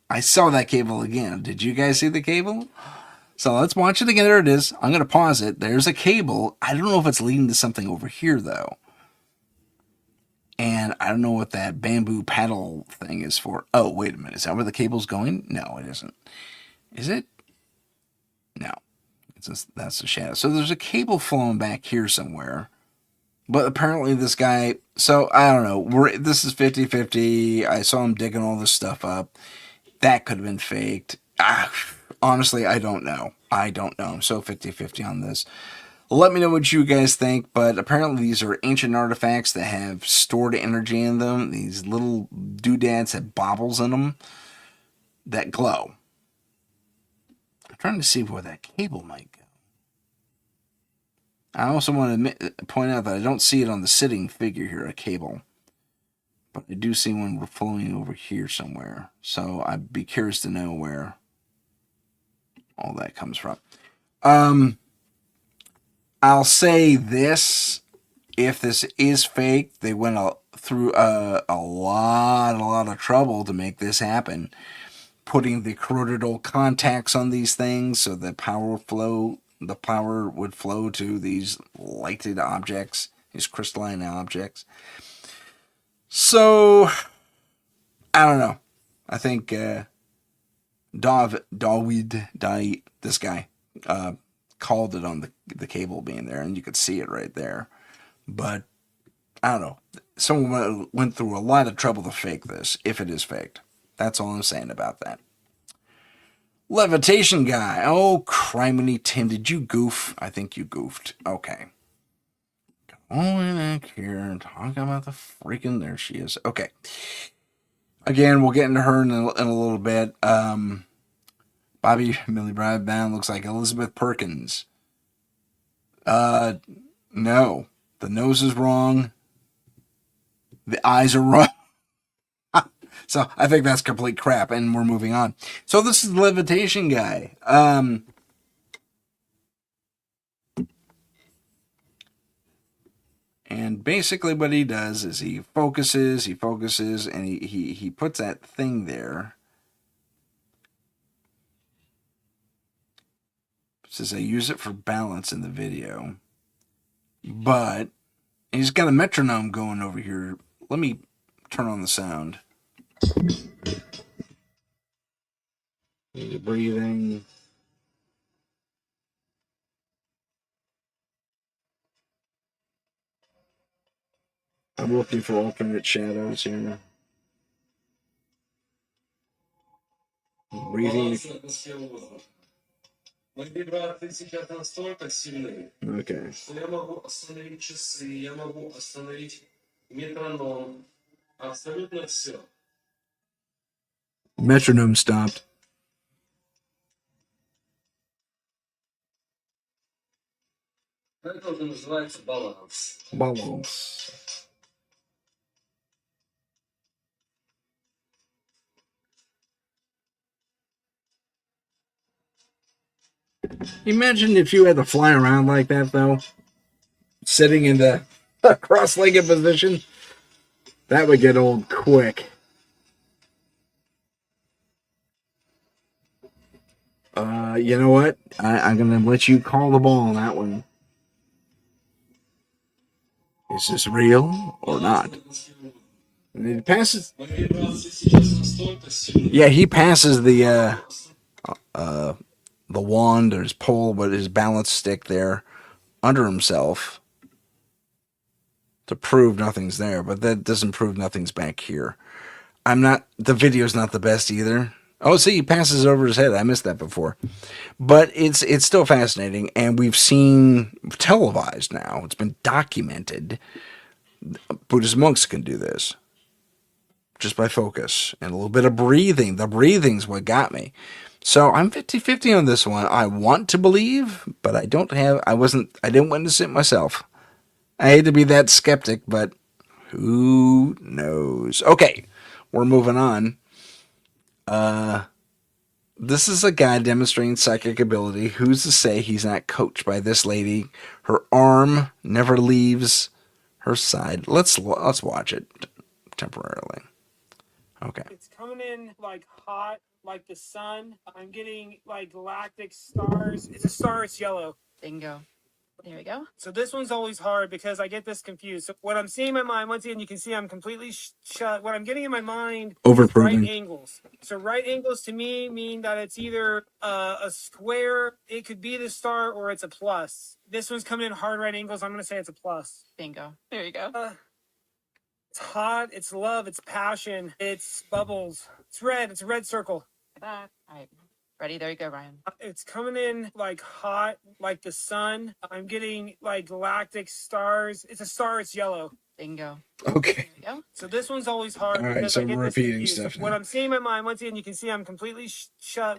I saw that cable again. Did you guys see the cable? So let's watch it again. There it is. I'm going to pause it. There's a cable. I don't know if it's leading to something over here, though. And I don't know what that bamboo paddle thing is for. Oh, wait a minute. Is that where the cable's going? No, it isn't. Is it? No. That's the shadow. So there's a cable flowing back here somewhere. But apparently this guy... So, I don't know. This is 50-50. I saw him digging all this stuff up. That could have been faked. Honestly, I don't know. I'm so 50-50 on this. Let me know what you guys think, but apparently these are ancient artifacts that have stored energy in them. These little doodads have baubles in them that glow. I'm trying to see where that cable might go. I also want to point out that I don't see it on the sitting figure here, a cable. But I do see one flowing over here somewhere. So I'd be curious to know where all that comes from. I'll say this: if this is fake, they went through a lot of trouble to make this happen, putting the corroded old contacts on these things so the power would flow to these lighted objects, these crystalline objects. So I don't know. I think this guy, called it on the cable being there, and you could see it right there. But I don't know. Someone went through a lot of trouble to fake this, if it is faked. That's all I'm saying about that. Levitation guy. Oh, criminy Tim, did you goof? I think you goofed. Okay. Going back here and talking about the freaking... There she is. Okay. Again, we'll get into her in a little bit. Bobby Millie Broadband looks like Elizabeth Perkins. No. The nose is wrong. The eyes are wrong. So I think that's complete crap, and we're moving on. So this is the levitation guy. And basically what he does is he focuses, and he puts that thing there. It says I use it for balance in the video. But he's got a metronome going over here. Let me turn on the sound. Breathing. I'm looking for alternate shadows here. Breathing. Мои вибрации сейчас настолько сильны, что я могу остановить часы, я могу остановить метроном, абсолютно все. Metronome stopped. Это уже называется баланс. Balance. Imagine if you had to fly around like that, though. Sitting in the cross-legged position. That would get old quick. You know what? I'm going to let you call the ball on that one. Is this real or not? And it passes. Yeah, he passes the wand or his pole, but his balance stick there under himself to prove nothing's there. But that doesn't prove nothing's back here. The video's not the best either. Oh, see, he passes over his head. I missed that before. But it's still fascinating, and we've seen televised now. It's been documented. Buddhist monks can do this just by focus and a little bit of breathing. The breathing's what got me. So I'm 50-50 on this one. I want to believe, but I didn't witness it myself. I hate to be that skeptic, but who knows? Okay, we're moving on. This is a guy demonstrating psychic ability. Who's to say he's not coached by this lady? Her arm never leaves her side. Let's watch it temporarily. Okay. It's coming in like hot, like the sun. I'm getting like galactic stars. It's a star, it's yellow. Bingo. There we go. So this one's always hard because I get this confused. So what I'm seeing in my mind, once again, you can see I'm completely shut. What I'm getting in my mind is right angles. So right angles to me mean that it's either a square, it could be the star, or it's a plus. This one's coming in hard right angles. I'm going to say it's a plus. Bingo. There you go. It's hot, it's love, it's passion, it's bubbles. It's a red circle. All right. Ready? There you go, Ryan. It's coming in like hot, like the sun. I'm getting like galactic stars. It's a star, it's yellow. Bingo. Okay. There you go. So this one's always hard. All right, because so I get we're this repeating confused. stuff now. What I'm seeing in my mind, once again, you can see I'm completely shut.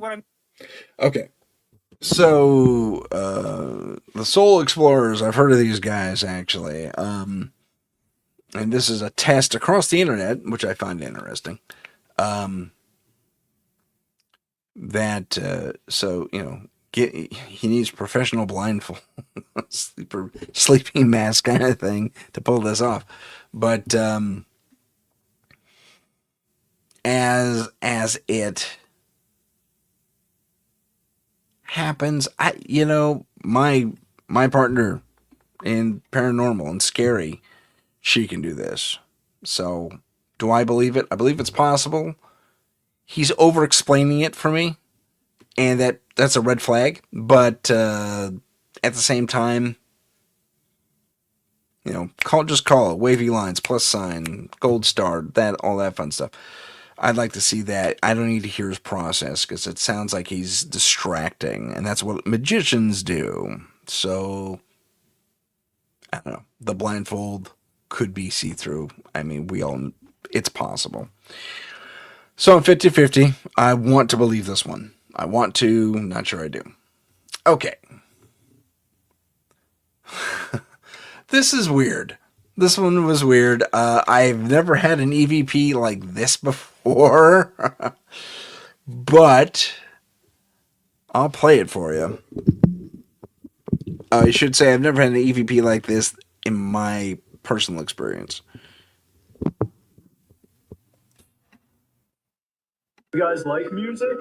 Okay. So the Soul Explorers, I've heard of these guys actually. And this is a test across the internet, which I find interesting. He needs professional blindfold, sleeping mask kind of thing to pull this off. But as it happens, my partner in paranormal and scary, she can do this. So do I believe it? I believe it's possible. He's over explaining it for me, and that's a red flag. But at the same time, just call it wavy lines, plus sign, gold star, all that fun stuff. I'd like to see that. I don't need to hear his process because it sounds like he's distracting, and that's what magicians do. So I don't know. The blindfold could be see-through. I mean, it's possible. So I'm 50-50. I want to believe this one. I want to, not sure I do. Okay. This is weird. This one was weird. I've never had an EVP like this before. But I'll play it for you. I should say I've never had an EVP like this in my personal experience. You guys like music?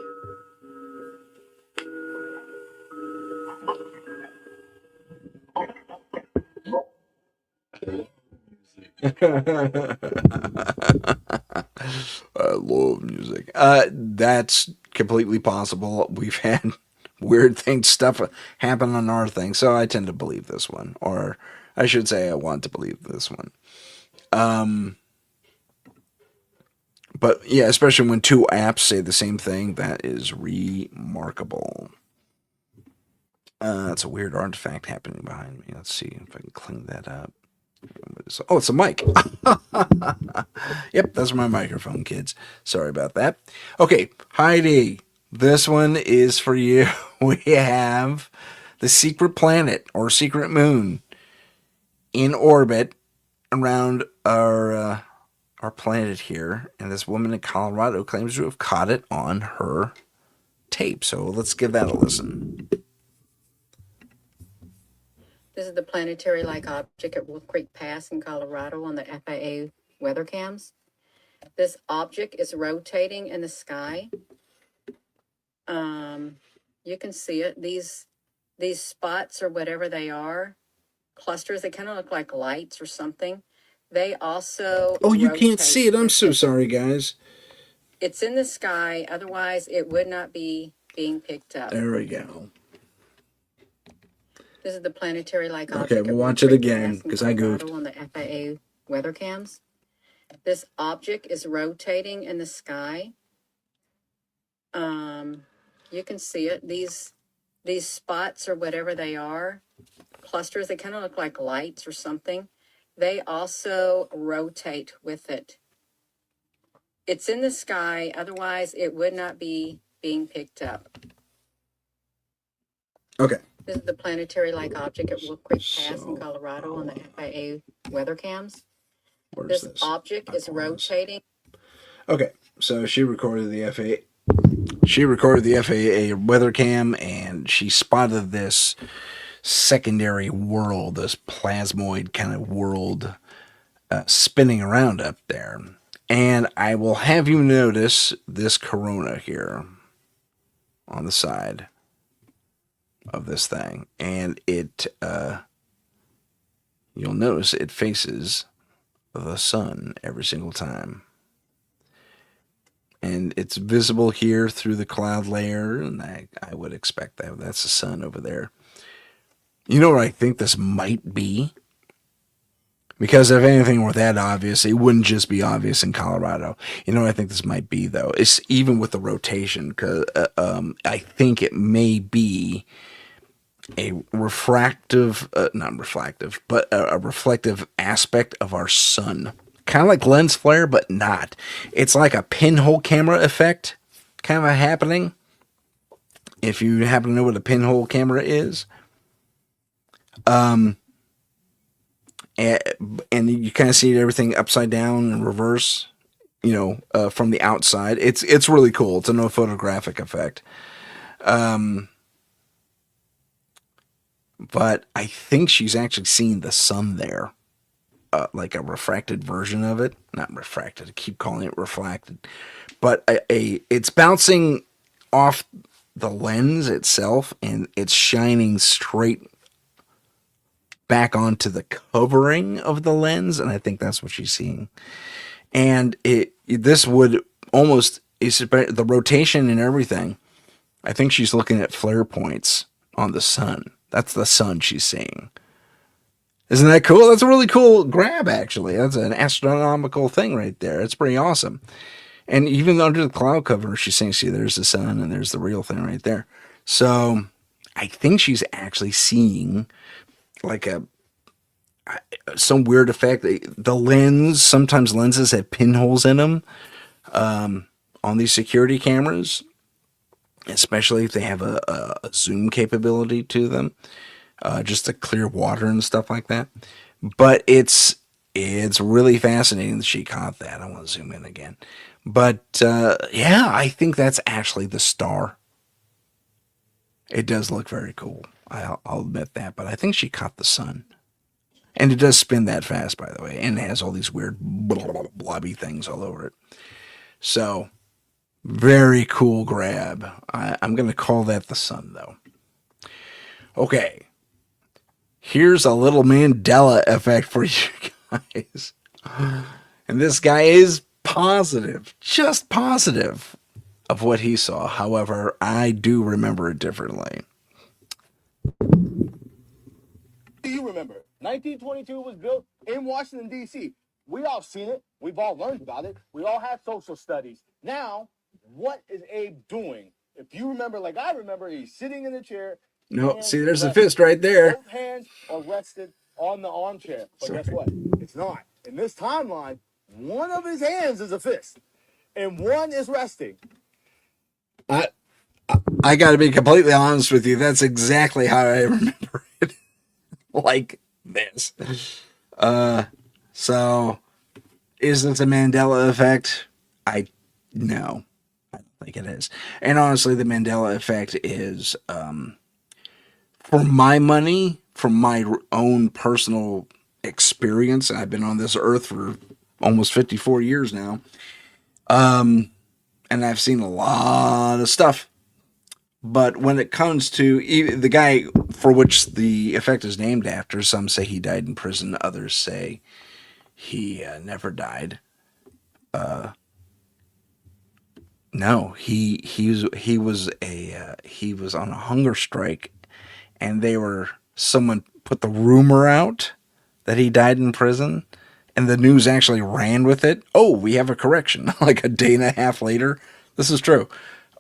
I love music. That's completely possible. We've had weird stuff happen on our thing, so I tend to believe this one, or I should say, I want to believe this one. But yeah, especially when two apps say the same thing, that is remarkable. That's a weird artifact happening behind me. Let's see if I can clean that up. Oh, it's a mic. Yep, that's my microphone, kids. Sorry about that. Okay, Heidi, this one is for you. We have the secret planet or secret moon in orbit around our planet here, and this woman in Colorado claims to have caught it on her tape. So let's give that a listen. This is the planetary-like object at Wolf Creek Pass in Colorado on the FAA weather cams. This object is rotating in the sky. You can see it. These spots or whatever they are, clusters, they kind of look like lights or something. They also you can't see it. I'm so sorry, guys. It's in the sky. Otherwise, it would not be being picked up. There we go. This is the planetary-like object. Okay, we'll watch it again because I goofed. On the FAA weather cams. This object is rotating in the sky. You can see it. These spots or whatever they are, clusters, they kind of look like lights or something. They also rotate with it. It's in the sky, otherwise it would not be being picked up. Okay. This is the planetary-like object at Wolf Creek Pass in Colorado on the FAA weather cams. Where's this object is rotating. Okay, so she recorded the FAA. She recorded the FAA weather cam, and she spotted this secondary world, this plasmoid kind of world, spinning around up there. And I will have you notice this corona here on the side of this thing, and it you'll notice it faces the sun every single time, and it's visible here through the cloud layer, and I would expect that that's the sun over there. You know what I think this might be? Because if anything were that obvious, it wouldn't just be obvious in Colorado. You know what I think this might be, though? It's even with the rotation, because I think it may be a refractive, not reflective, but a reflective aspect of our sun. Kind of like lens flare, but not. It's like a pinhole camera effect kind of happening. If you happen to know what a pinhole camera is. And you kind of see everything upside down and reverse, from the outside. It's really cool. It's a no photographic effect. But I think she's actually seen the sun there, like a refracted version of it. Not refracted. I keep calling it reflected, but it's bouncing off the lens itself, and it's shining straight back onto the covering of the lens, and I think that's what she's seeing. And this would almost, the rotation and everything, I think she's looking at flare points on the sun. That's the sun she's seeing. Isn't that cool? That's a really cool grab, actually. That's an astronomical thing right there. It's pretty awesome. And even under the cloud cover, she's saying, see, there's the sun and there's the real thing right there. So I think she's actually seeing like some weird effect. The lens, sometimes lenses have pinholes in them on these security cameras, especially if they have a zoom capability to them, just to clear water and stuff like that. But it's really fascinating that she caught that. I want to zoom in again. But yeah, I think that's actually the star. It does look very cool. I'll admit that, but I think she caught the sun. And it does spin that fast, by the way, and it has all these weird blobby things all over it. So, very cool grab. I'm going to call that the sun, though. Okay. Here's a little Mandela effect for you guys. And this guy is positive, just positive of what he saw. However, I do remember it differently. Do you remember? 1922 was built in Washington, D.C. We all seen it. We've all learned about it. We all had social studies. Now, what is Abe doing? If you remember, like I remember, he's sitting in the chair. No, see, there's the fist right there. Both hands are rested on the armchair. But guess what? It's not. In this timeline, one of his hands is a fist, and one is resting. I got to be completely honest with you. That's exactly how I remember it. Like this. So is this a Mandela effect? No, I don't think it is. And honestly, the Mandela effect is, for my money, from my own personal experience, I've been on this earth for almost 54 years now. And I've seen a lot of stuff. But when it comes to the guy for which the effect is named after, some say he died in prison, others say he never died. No, he was on a hunger strike, and someone put the rumor out that he died in prison, and the news actually ran with it. Oh, we have a correction. Like a day and a half later, this is true,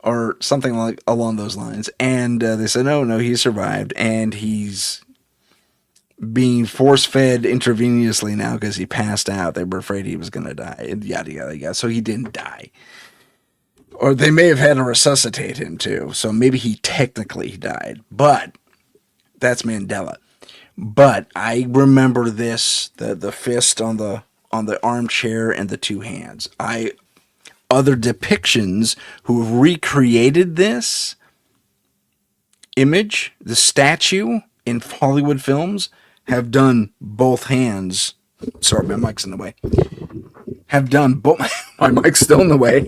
or something like along those lines. And they said, no, he survived, and he's being force fed intravenously now because he passed out. They were afraid he was going to die. And yada yada yada. So he didn't die, or they may have had to resuscitate him too. So maybe he technically died, but that's Mandela. But I remember this, the fist on the armchair and the two hands. Other depictions who have recreated this image, the statue in Hollywood films, have done both hands. Sorry, my mic's in the way. Have done both. My mic's still in the way.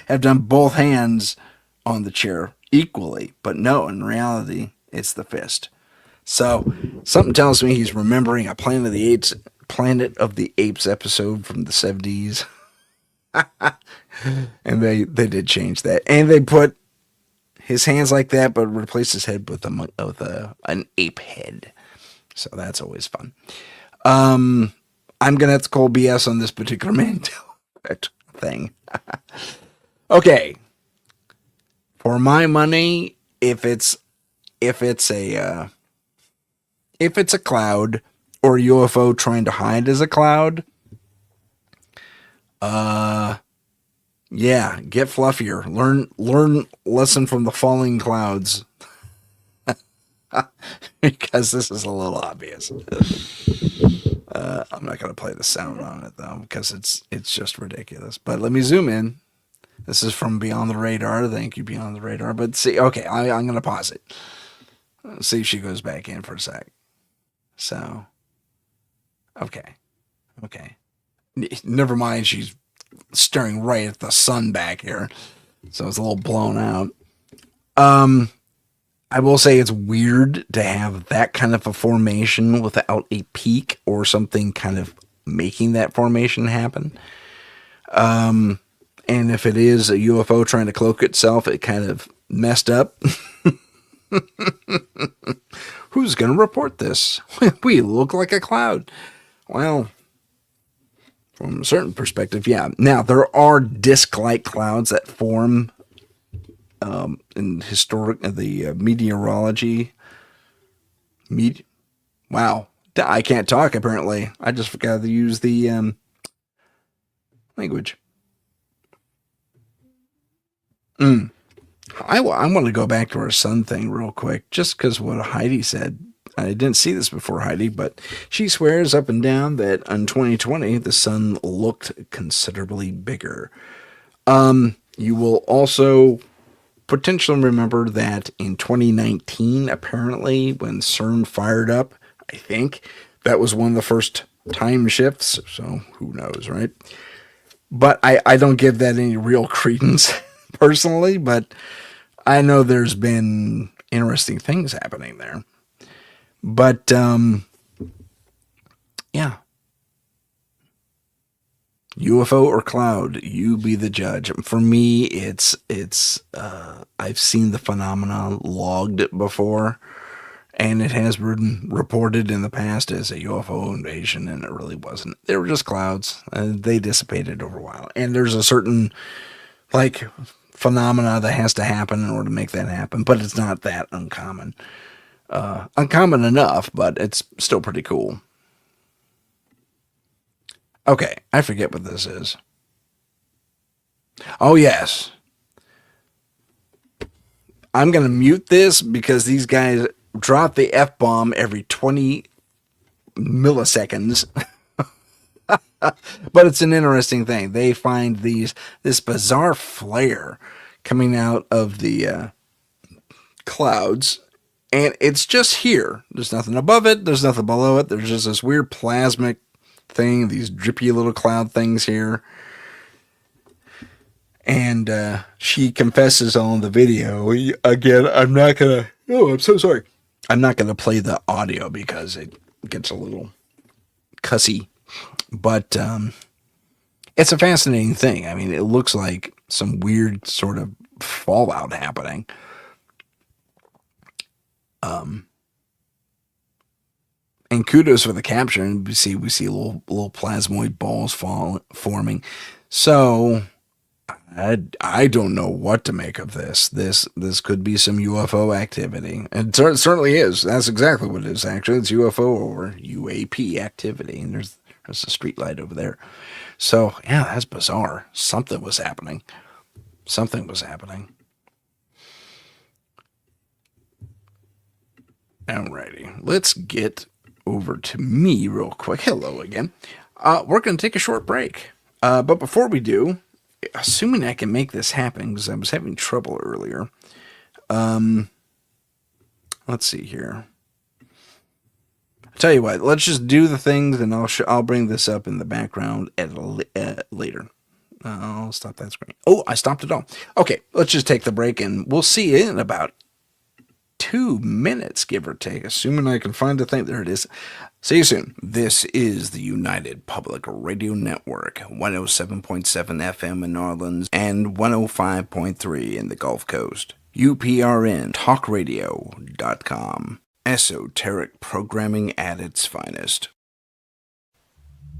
Have done both hands on the chair equally, but no, in reality, it's the fist. So something tells me he's remembering a Planet of the Apes episode from the 70s. And they did change that. And they put his hands like that, but replaced his head with an ape head. So that's always fun. I'm going to have to call BS on this particular Mandela thing. Okay. For my money, if it's a cloud or a UFO trying to hide as a cloud, yeah, get fluffier. Learn lesson from the falling clouds. Because this is a little obvious. I'm not going to play the sound on it though, because it's just ridiculous. But let me zoom in. This is from Beyond the Radar. Thank you, Beyond the Radar. But see, okay, I'm going to pause it. Let's see if she goes back in for a sec. So, okay. Never mind, she's staring right at the sun back here. So it's a little blown out. I will say it's weird to have that kind of a formation without a peak or something kind of making that formation happen. And if it is a UFO trying to cloak itself, it kind of messed up. Who's going to report this? We look like a cloud. Well, from a certain perspective, yeah. Now, there are disk-like clouds that form in the meteorology. Wow. I can't talk, apparently. I just forgot to use the language. I want to go back to our sun thing real quick, just because what Heidi said. I didn't see this before, Heidi, but she swears up and down that in 2020, the sun looked considerably bigger. You will also potentially remember that in 2019, apparently, when CERN fired up, I think, that was one of the first time shifts, so who knows, right? But I don't give that any real credence, personally, but I know there's been interesting things happening there. But, yeah. UFO or cloud, you be the judge. For me, it's I've seen the phenomenon logged before, and it has been reported in the past as a UFO invasion, and it really wasn't. They were just clouds, and they dissipated over a while. And there's a certain, like, phenomena that has to happen in order to make that happen, but it's not that uncommon. Uncommon enough, but it's still pretty cool. Okay, I forget what this is. Oh, yes. I'm going to mute this because these guys drop the F-bomb every 20 milliseconds. But it's an interesting thing. They find this bizarre flare coming out of the clouds, and it's just here. There's nothing above it. There's nothing below it. There's just this weird plasmic thing, these drippy little cloud things here. And she confesses on the video. Again, I'm not going to... Oh, I'm so sorry. I'm not going to play the audio because it gets a little cussy. But it's a fascinating thing. I mean, it looks like some weird sort of fallout happening. And kudos for the capture. And we see little plasmoid balls forming. So I don't know what to make of this. This could be some UFO activity. It certainly is. That's exactly what it is. Actually, it's UFO or UAP activity. And there's a street light over there. So yeah, that's bizarre. Something was happening. Something was happening. Alrighty, let's get over to me real quick. Hello again. We're going to take a short break. But before we do, assuming I can make this happen, because I was having trouble earlier. Let's see here. I'll tell you what, let's just do the things, and I'll bring this up in the background later. I'll stop that screen. Oh, I stopped it all. Okay, let's just take the break, and we'll see you in about 2 minutes, give or take, assuming I can find the thing. There it is. See you soon. This is the United Public Radio Network, 107.7 FM in New Orleans and 105.3 in the Gulf Coast. UPRN talkradio.com. Esoteric programming at its finest.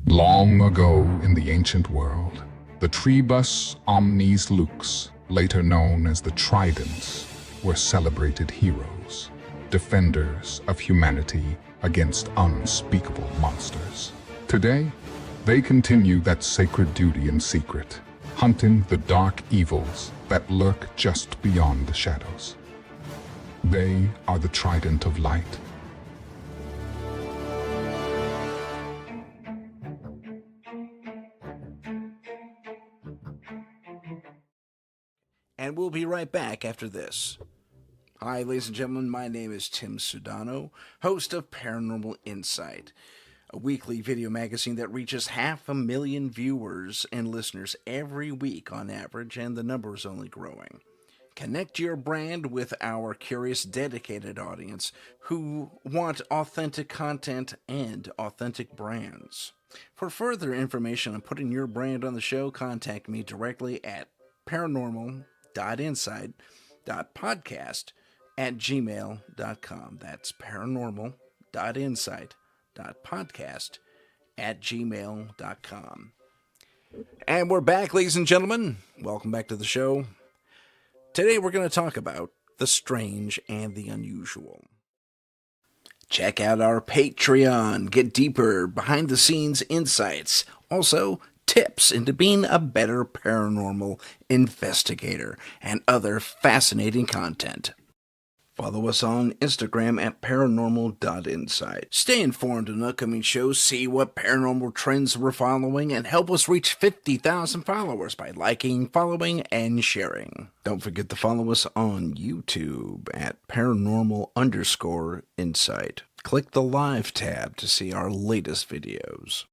Long ago in the ancient world, the Trebus Omnes Lux, later known as the Tridents, were celebrated heroes, defenders of humanity against unspeakable monsters. Today, they continue that sacred duty in secret, hunting the dark evils that lurk just beyond the shadows. They are the Trident of Light. And we'll be right back after this. Hi, ladies and gentlemen. My name is Tim Sudano, host of Paranormal Insight, a weekly video magazine that reaches 500,000 viewers and listeners every week on average, and the number is only growing. Connect your brand with our curious, dedicated audience who want authentic content and authentic brands. For further information on putting your brand on the show, contact me directly at paranormal.insight.podcast@gmail.com. That's paranormal.insight.podcast@gmail.com. And we're back, ladies and gentlemen. Welcome back to the show. Today we're going to talk about the strange and the unusual. Check out our Patreon. Get deeper behind-the-scenes insights. Also, tips into being a better paranormal investigator and other fascinating content. Follow us on Instagram at paranormal.insight. Stay informed on upcoming shows, see what paranormal trends we're following, and help us reach 50,000 followers by liking, following, and sharing. Don't forget to follow us on YouTube at paranormal_insight. Click the live tab to see our latest videos.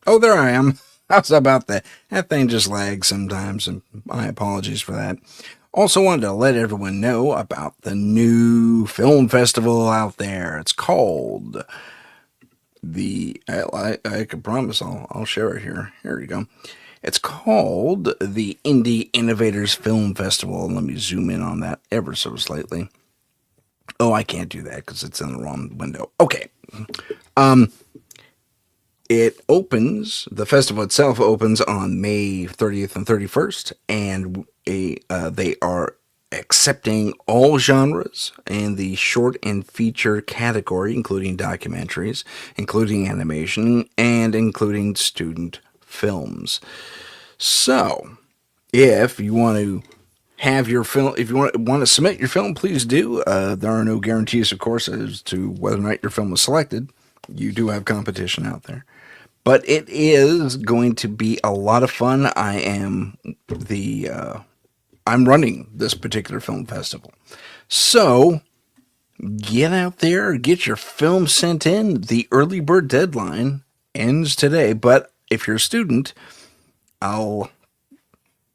Oh, there I am. How's about that? That thing just lags sometimes, and my apologies for that. Also wanted to let everyone know about the new film festival out there. It's called I can promise I'll share it here. Here you go. It's called the Indie Innovators Film Festival. Let me zoom in on that ever so slightly. Oh, I can't do that because it's in the wrong window. Okay. The festival itself opens on May 30th and 31st, and they are accepting all genres in the short and feature category, including documentaries, including animation, and including student films. So, if you want to have your film, if you want to submit your film, please do. There are no guarantees, of course, as to whether or not your film was selected. You do have competition out there. But it is going to be a lot of fun. I'm running this particular film festival. So get out there, get your film sent in. The early bird deadline ends today. But if you're a student, I'll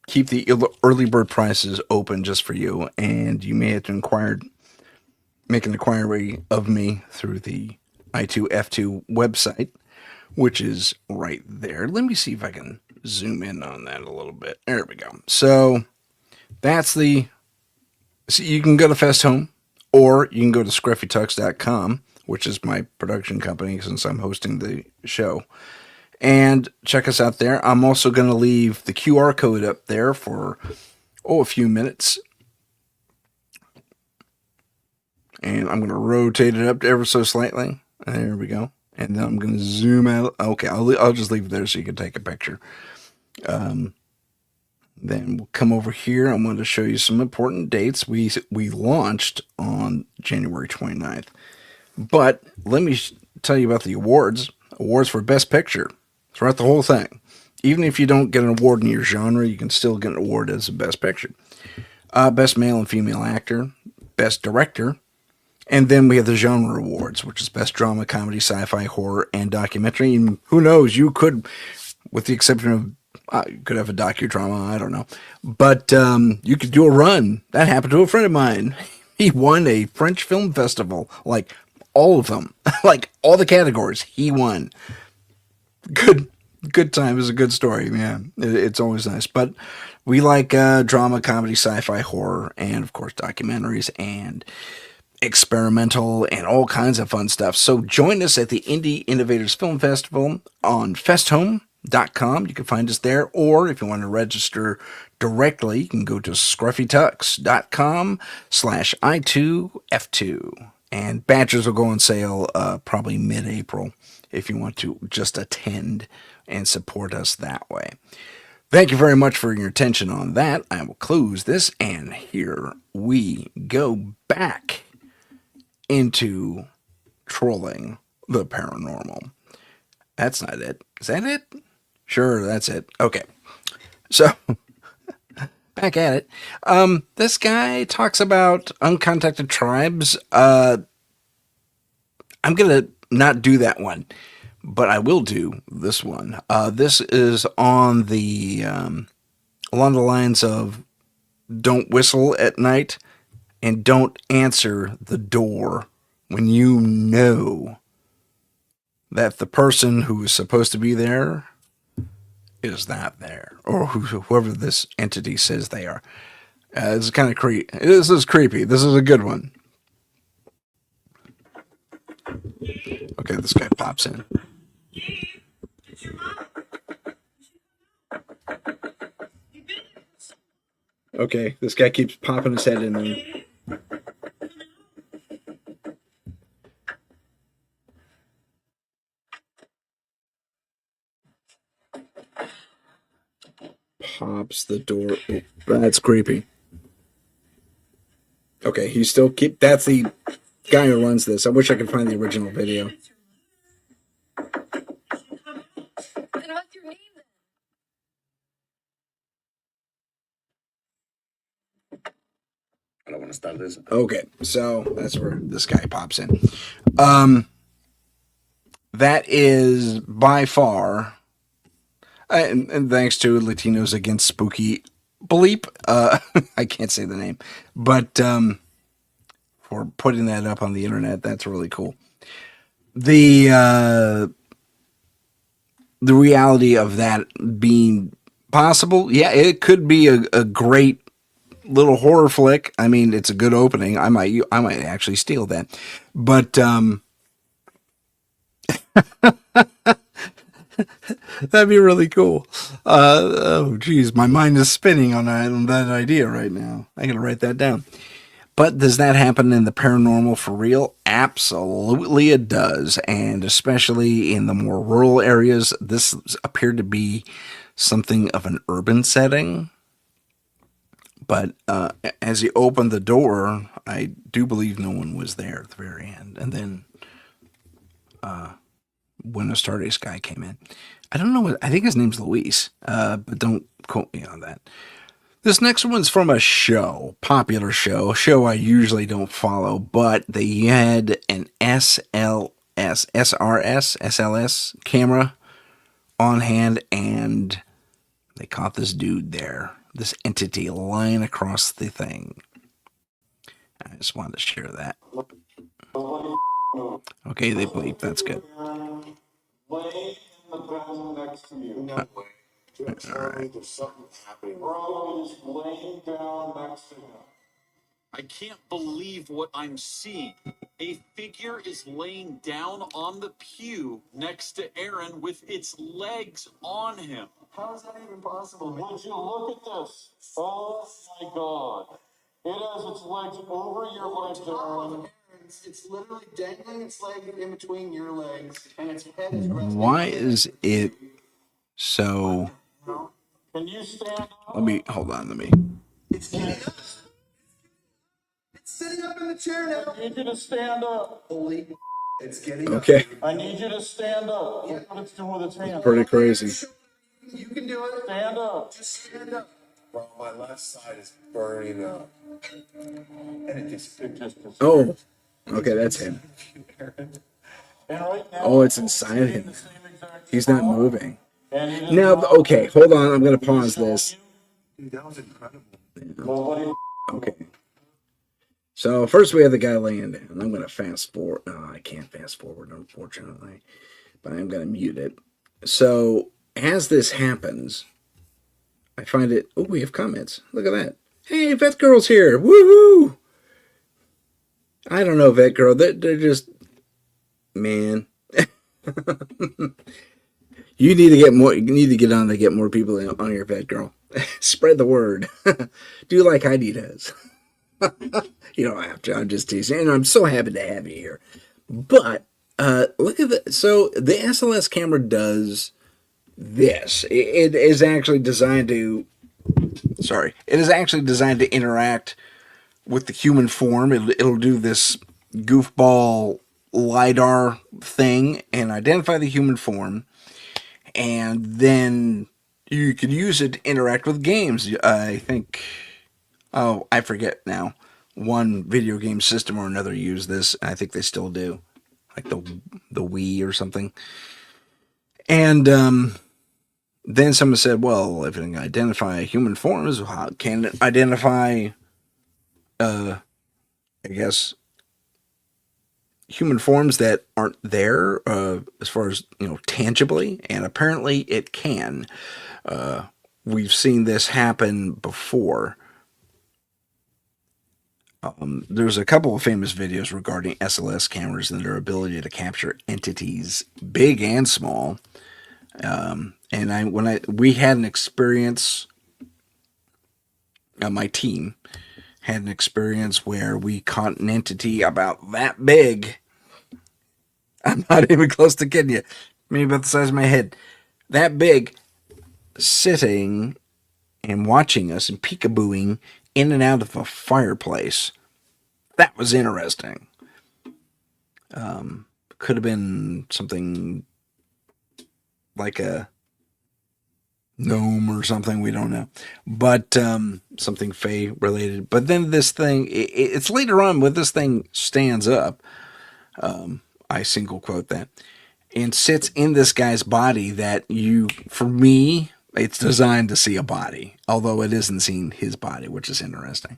keep the early bird prices open just for you. And you may have to make an inquiry of me through the I2F2 website, which is right there. Let me see if I can zoom in on that a little bit. There we go. So that's the. So you can go to Fest Home, or you can go to scruffytux.com, which is my production company since I'm hosting the show, and check us out there. I'm also going to leave the QR code up there for a few minutes, and I'm going to rotate it up ever so slightly. There we go. And then I'm going to zoom out. Okay, I'll just leave it there so you can take a picture. Then we'll come over here. I'm going to show you some important dates. We launched on January 29th. But let me tell you about the awards. Awards for Best Picture throughout the whole thing. Even if you don't get an award in your genre, you can still get an award as a Best Picture. Best Male and Female Actor, Best Director, and then we have the genre awards, which is Best Drama, Comedy, Sci-Fi, Horror, and Documentary. And who knows, you could, with the exception of you could have a docudrama, I don't know. But you could do a run. That happened to a friend of mine. He won a French film festival, like all of them, like all the categories. He won. Good time. Is a good story. Yeah, it's always nice. But we like drama, comedy, sci-fi, horror, and of course documentaries and experimental and all kinds of fun stuff. So join us at the Indie Innovators Film Festival on festhome.com. You can find us there, or if you want to register directly, you can go to scruffytux.com/I2F2. And badges will go on sale probably mid-April if you want to just attend and support us that way. Thank you very much for your attention on that. I will close this, and here we go back into trolling the paranormal. That's not it. Is that it? Sure, that's it. Okay. So, back at it. This guy talks about uncontacted tribes. I'm going to not do that one, but I will do this one. This is on the along the lines of don't whistle at night and don't answer the door when you know that the person who is supposed to be there is not there, or whoever this entity says they are. It's kind of creepy. This is creepy. This is a good one. Okay, this guy pops in. Okay, this guy keeps popping his head in there. Pops the door. Oh, that's creepy. Okay, he's still keep. That's the guy who runs this. I wish I could find the original video. I don't want to start this. Okay, so that's where this guy pops in. That is by far, and thanks to Latinos Against Spooky Bleep, I can't say the name, but for putting that up on the internet, that's really cool. The reality of that being possible, yeah, it could be a great little horror flick. I mean, it's a good opening. I might actually steal that, but that'd be really cool. Oh, geez, my mind is spinning on that idea right now. I gotta write that down. But does that happen in the paranormal for real? Absolutely it does. And especially in the more rural areas, this appeared to be something of an urban setting. But as he opened the door, I do believe no one was there at the very end. And then when a Stardust guy came in, I don't know, I think his name's Luis, but don't quote me on that. This next one's from a popular show I usually don't follow, but they had an SLS camera on hand, and they caught this dude there, this entity lying across the thing. I just wanted to share that. Okay, they bleep, that's good. Charlie, there's something happening. Bro is laying down next to him. I can't believe what I'm seeing. A figure is laying down on the pew next to Aaron with its legs on him. How is that even possible? Would you look at this? Oh my God. It has its legs over your legs, Aaron. It's literally dangling its leg in between your legs, and its head is resting. Why is it so? Can you stand up? Hold on. Let me. It's getting up. It's sitting up in the chair now. I need you to stand up. Holy, it's getting up. Okay. I need you to stand up. Look what it's doing with its hands. Pretty crazy. You can do it. Stand up. Just stand up. Bro, my left side is burning up. And it just Oh. Okay, that's him. And right now, Oh, it's inside him. the same exact He's not spot. moving. And he just Now, okay, hold on. I'm going to pause this. Dude, that was incredible. Nobody. Okay. So first we have the guy laying down. I'm going to fast forward. No, I can't fast forward, unfortunately. But I'm going to mute it. So as this happens, I find it... Oh, we have comments. Look at that. Hey, Vet Girl's here. Woohoo! I don't know, Vet Girl. They're just... Man. You need to get more. You need to get on to get more people on your Vet Girl. Spread the word. Do like Heidi does. You don't have to. I'm just teasing. And I'm so happy to have you here. But look at the. So the SLS camera does this. It is actually designed to. Sorry. It is actually designed to interact with the human form. It'll do this goofball LiDAR thing and identify the human form. And then you could use it to interact with games. I think, oh, I forget now. One video game system or another used this. I think they still do, like the Wii or something. And then someone said, "Well, if it can identify human forms, how can it identify, I guess, human forms that aren't there as far as, tangibly?" And apparently it can. We've seen this happen before. There's a couple of famous videos regarding SLS cameras and their ability to capture entities, big and small. We had an experience, my team had an experience where we caught an entity about that big. I'm not even close to kidding you. Maybe about the size of my head. That big, sitting and watching us and peekabooing in and out of a fireplace. That was interesting. Could have been something like a gnome or something. We don't know. But something Fae related. But then this thing, it's later on when this thing stands up. I single quote that. And sits in this guy's body that for me, it's designed to see a body. Although it isn't seeing his body, which is interesting.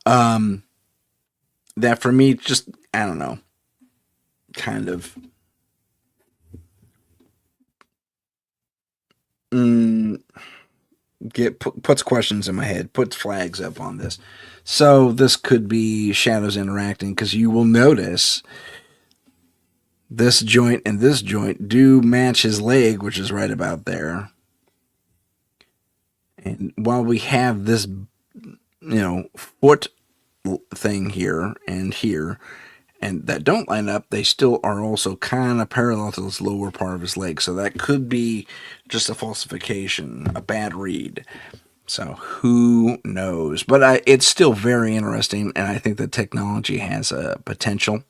That for me, just, I don't know, kind of puts questions in my head, puts flags up on this. So this could be shadows interacting, because you will notice this joint and this joint do match his leg, which is right about there. And while we have this, foot thing here, and that don't line up, they still are also kind of parallel to this lower part of his leg. So that could be just a falsification, a bad read. So who knows? But it's still very interesting, and I think the technology has a potential.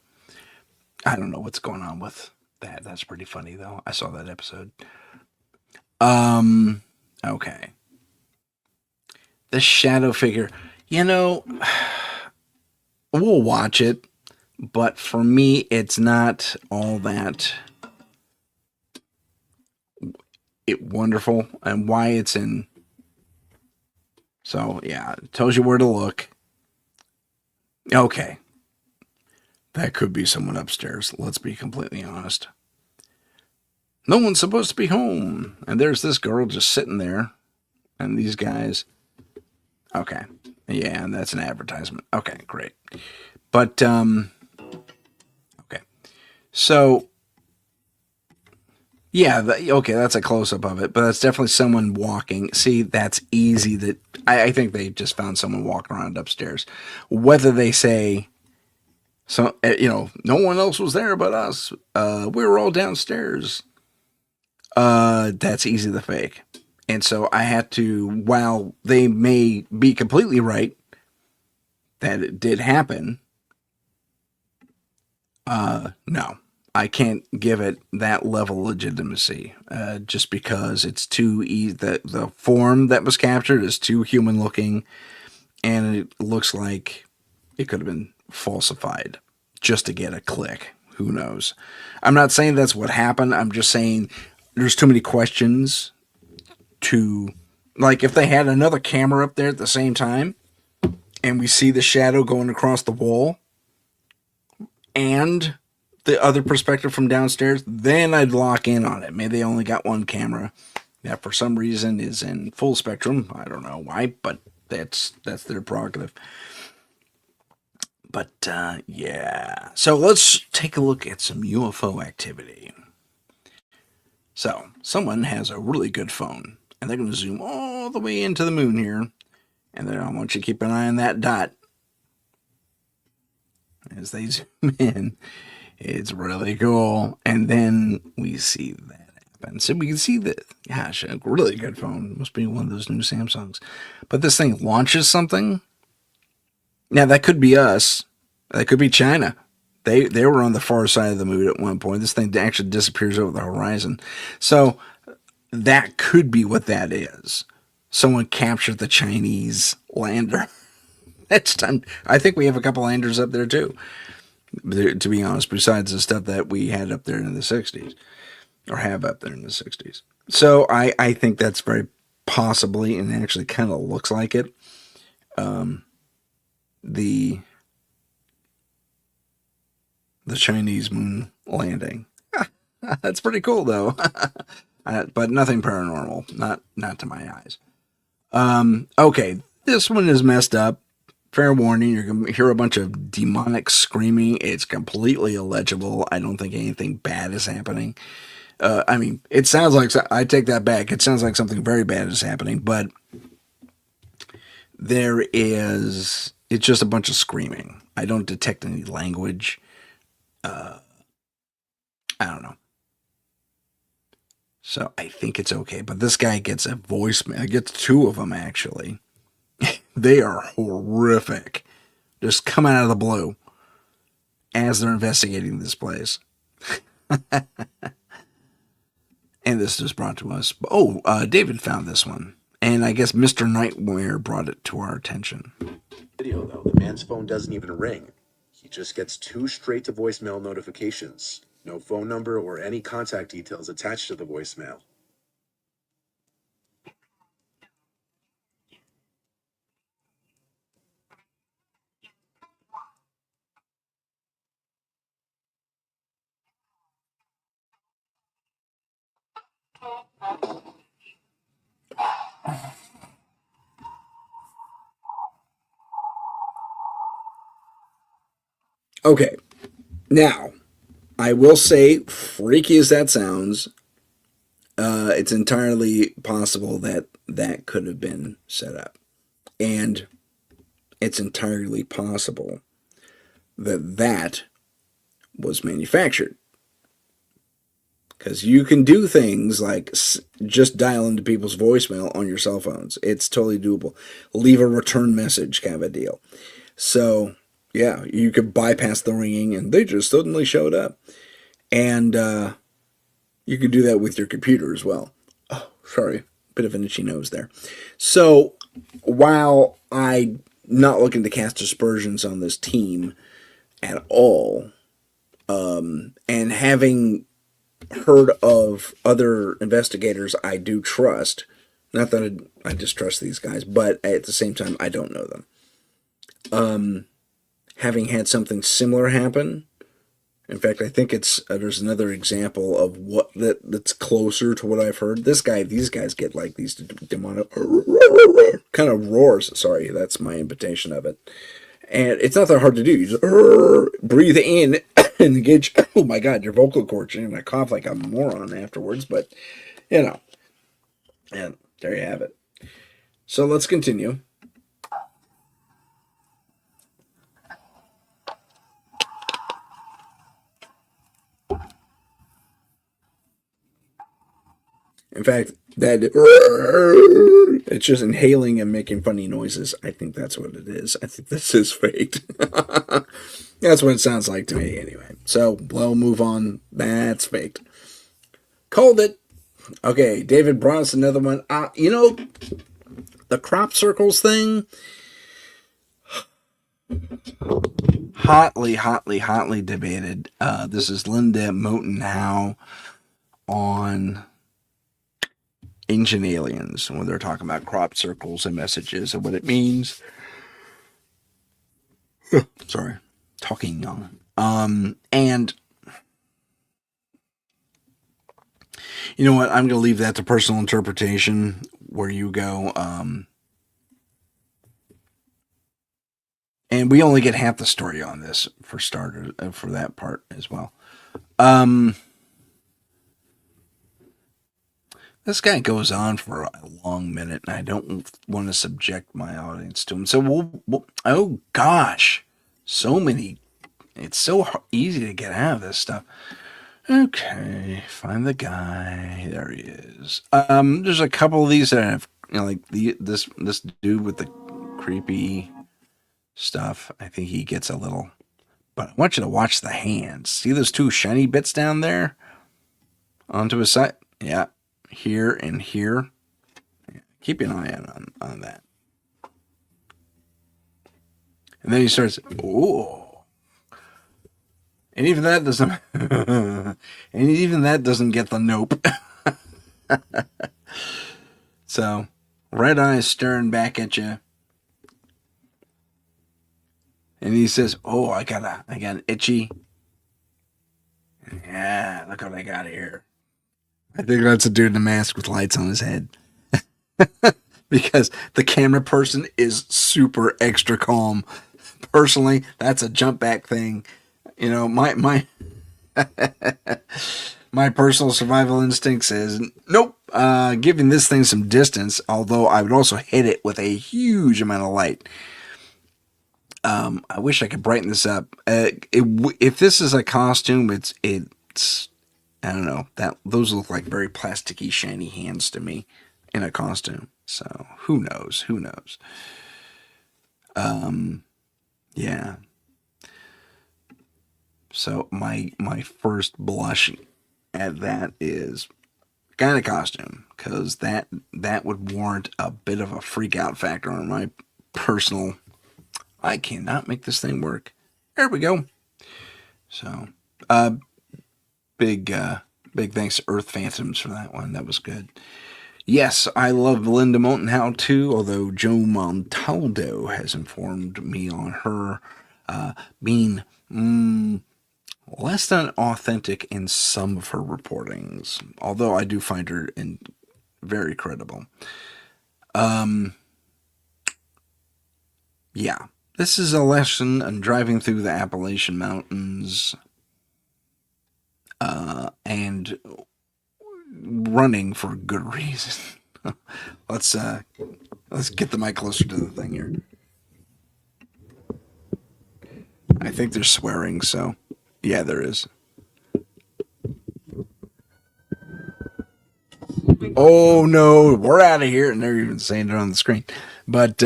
I don't know what's going on with that. That's pretty funny, though. I saw that episode. Okay. The shadow figure. We'll watch it, but for me, it's not all that wonderful, and why it's in. So, yeah, it tells you where to look. Okay. That could be someone upstairs. Let's be completely honest. No one's supposed to be home. And there's this girl just sitting there. And these guys. Okay. Yeah, and that's an advertisement. Okay, great. But, okay. So, yeah, okay, that's a close up of it, but that's definitely someone walking. See, that's easy. That I think they just found someone walking around upstairs. Whether they say, so no one else was there but us. We were all downstairs. That's easy to fake. And so I had to, while they may be completely right that it did happen, no, I can't give it that level of legitimacy, just because it's too easy. The form that was captured is too human looking, and it looks like it could have been falsified just to get a click. Who knows? I'm not saying that's what happened. I'm just saying there's too many questions to, like, if they had another camera up there at the same time and we see the shadow going across the wall and the other perspective from downstairs, then I'd lock in on it. Maybe they only got one camera that for some reason is in full spectrum. I don't know why, but that's their prerogative. But yeah, so let's take a look at some UFO activity. So someone has a really good phone, and they're going to zoom all the way into the moon here, and then I want you to keep an eye on that dot as they zoom in. It's really cool. And then we see that happen. So we can see that, gosh, a really good phone. Must be one of those new Samsungs. But this thing launches something. Now, that could be us. That could be China. They were on the far side of the moon at one point. This thing actually disappears over the horizon. So that could be what that is. Someone captured the Chinese lander. That's done. I think we have a couple landers up there, too, to be honest, besides the stuff that we had up there in the 60s, or have up there in the 60s. So I think that's very possibly, and actually kind of looks like it, the Chinese moon landing. That's pretty cool, though. But nothing paranormal, not to my eyes. Okay, this one is messed up. Fair warning, you're going to hear a bunch of demonic screaming. It's completely illegible. I don't think anything bad is happening. I mean, it sounds like, I take that back. It sounds like something very bad is happening, but it's just a bunch of screaming. I don't detect any language. I don't know. So I think it's okay. But this guy gets a voicemail. He gets two of them, actually. They are horrific. Just coming out of the blue as they're investigating this place. And this is brought to us. David found this one. And I guess Mr. Nightmare brought it to our attention. Video, though, the man's phone doesn't even ring. He just gets two straight to voicemail notifications. No phone number or any contact details attached to the voicemail. Okay. Now, I will say, freaky as that sounds, it's entirely possible that that could have been set up. And it's entirely possible that that was manufactured. Because you can do things like just dial into people's voicemail on your cell phones. It's totally doable. Leave a return message kind of a deal. So, yeah, you could bypass the ringing and they just suddenly showed up. And you could do that with your computer as well. Oh, sorry. Bit of an itchy nose there. So, while I'm not looking to cast aspersions on this team at all, and having heard of other investigators I do trust, not that I distrust these guys, but at the same time, I don't know them. Having had something similar happen, In fact, I think it's there's another example of what that's closer to what I've heard. These guys get like these demonic kind of roars. Sorry, that's my imitation of it. And it's not that hard to do. You just breathe in and engage. Oh my God, your vocal cords. And I cough like a moron afterwards, but you know, and there you have it. So let's continue. In fact, that it's just inhaling and making funny noises. I think that's what it is. I think this is faked. That's what it sounds like to me, anyway. So we'll move on. That's faked. Called it. Okay, David brought us another one. The crop circles thing. Hotly debated. This is Linda Moten Howe on Ancient Aliens, when they're talking about crop circles and messages and what it means. Sorry, talking young. And you know what? I'm going to leave that to personal interpretation where you go. And we only get half the story on this for starters, for that part as well. This guy goes on for a long minute, and I don't want to subject my audience to him. So oh gosh, so many. It's so easy to get out of this stuff. Okay, find the guy. There he is. There's a couple of these that have, like this dude with the creepy stuff. I think he gets a little. But I want you to watch the hands. See those two shiny bits down there? Onto his side? Yeah. Here and here. Keep an eye on that. And then he starts, oh. And even that doesn't get the nope. So, red eyes staring back at you. And he says, oh, I got an itchy. Yeah, look what I got here. I think that's a dude in a mask with lights on his head. Because the camera person is super extra calm. Personally, that's a jump back thing. You know, my my personal survival instinct says, nope, giving this thing some distance, although I would also hit it with a huge amount of light. I wish I could brighten this up. If this is a costume, it's I don't know, those look like very plasticky, shiny hands to me in a costume. So who knows? Yeah. So my first blush at that is kind of costume, because that would warrant a bit of a freak out factor on my personal. I cannot make this thing work. There we go. So, big thanks to Earth Phantoms for that one. That was good. Yes, I love Linda Moten Howe too, although Joe Montaldo has informed me on her being less than authentic in some of her reportings, although I do find her very credible. Yeah, this is a lesson on driving through the Appalachian Mountains and running for good reason. Let's get the mic closer to the thing here. I think there's swearing, so yeah, there is. Oh no, we're out of here, and they're even saying it on the screen. But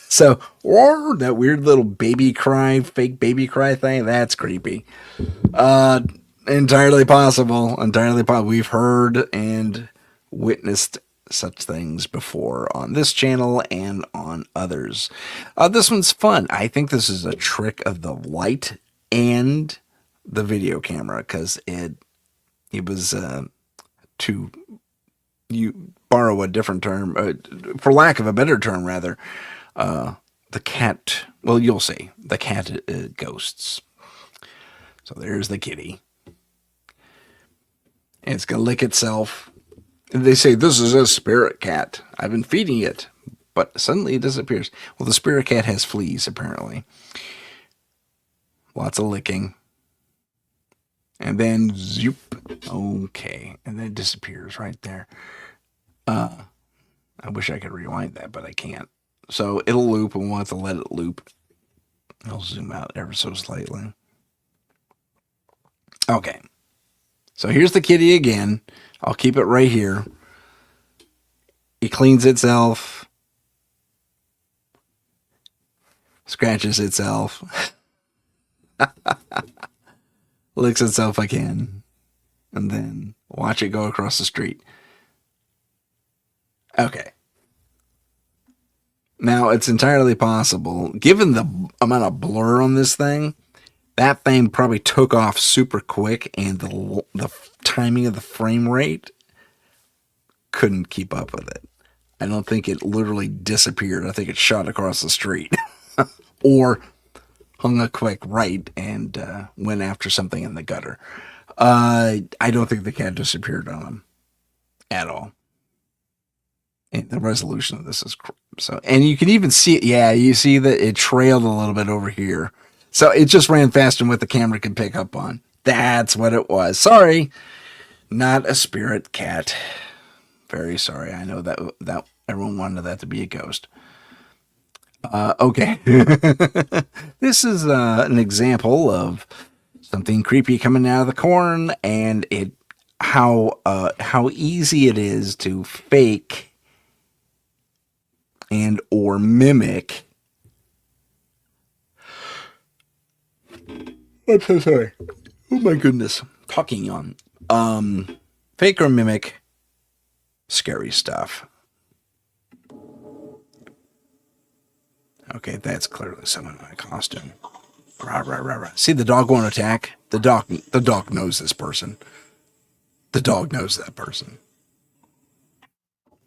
so, or that weird little baby cry, fake baby cry thing, that's creepy. Entirely possible. We've heard and witnessed such things before on this channel and on others. This one's fun. I think this is a trick of the light and the video camera, because it was to you borrow a different term, for lack of a better term, rather, the cat. Well, you'll see the cat ghosts. So there's the kitty. And it's going to lick itself. And they say, this is a spirit cat. I've been feeding it. But suddenly it disappears. Well, the spirit cat has fleas, apparently. Lots of licking. And then, zoop. Okay. And then it disappears right there. I wish I could rewind that, but I can't. So it'll loop, and we'll have to let it loop. I'll zoom out ever so slightly. Okay. So here's the kitty again. I'll keep it right here. It cleans itself. Scratches itself. Licks itself again. And then watch it go across the street. Okay. Now, it's entirely possible, given the amount of blur on this thing, that thing probably took off super quick, and the timing of the frame rate couldn't keep up with it. I don't think it literally disappeared. I think it shot across the street. Or hung a quick right and went after something in the gutter. I don't think the cat disappeared on him at all. And the resolution of this is so, and you can even see it. Yeah, you see that it trailed a little bit over here. So it just ran faster than what the camera could pick up on. That's what it was. Sorry, not a spirit cat. Very sorry. I know that everyone wanted that to be a ghost. Okay. This is an example of something creepy coming out of the corn, and how easy it is to fake and or mimic. I'm so sorry. Oh my goodness. Talking on. Fake or mimic scary stuff. Okay, that's clearly someone in a costume. Rah, rah, rah, rah. See, the dog won't attack. The dog knows this person. The dog knows that person.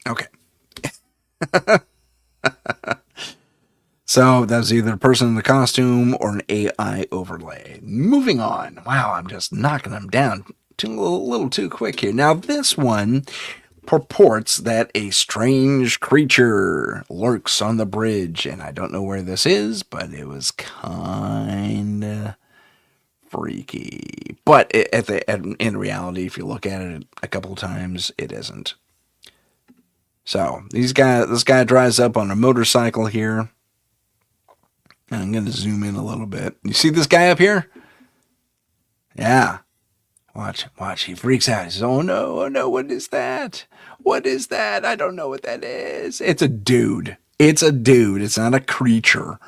Okay. So that's either a person in the costume or an AI overlay. Moving on. Wow, I'm just knocking them down a little too quick here. Now this one purports that a strange creature lurks on the bridge, and I don't know where this is, but it was kind of freaky. But in reality, if you look at it a couple of times, it isn't. So this guy drives up on a motorcycle here. And I'm going to zoom in a little bit. You see this guy up here? Yeah. Watch. He freaks out. He says, oh no, what is that? What is that? I don't know what that is. It's a dude. It's not a creature.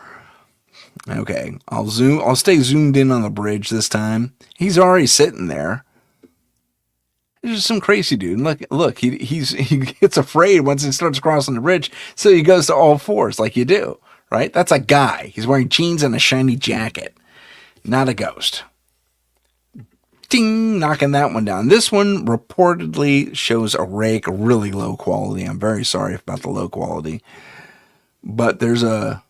Okay, I'll stay zoomed in on the bridge this time. He's already sitting there. There's just some crazy dude. Look, he gets afraid once he starts crossing the bridge, so he goes to all fours like you do. Right? That's a guy. He's wearing jeans and a shiny jacket. Not a ghost. Ding! Knocking that one down. This one reportedly shows a rake, really low quality. I'm very sorry about the low quality. But there's a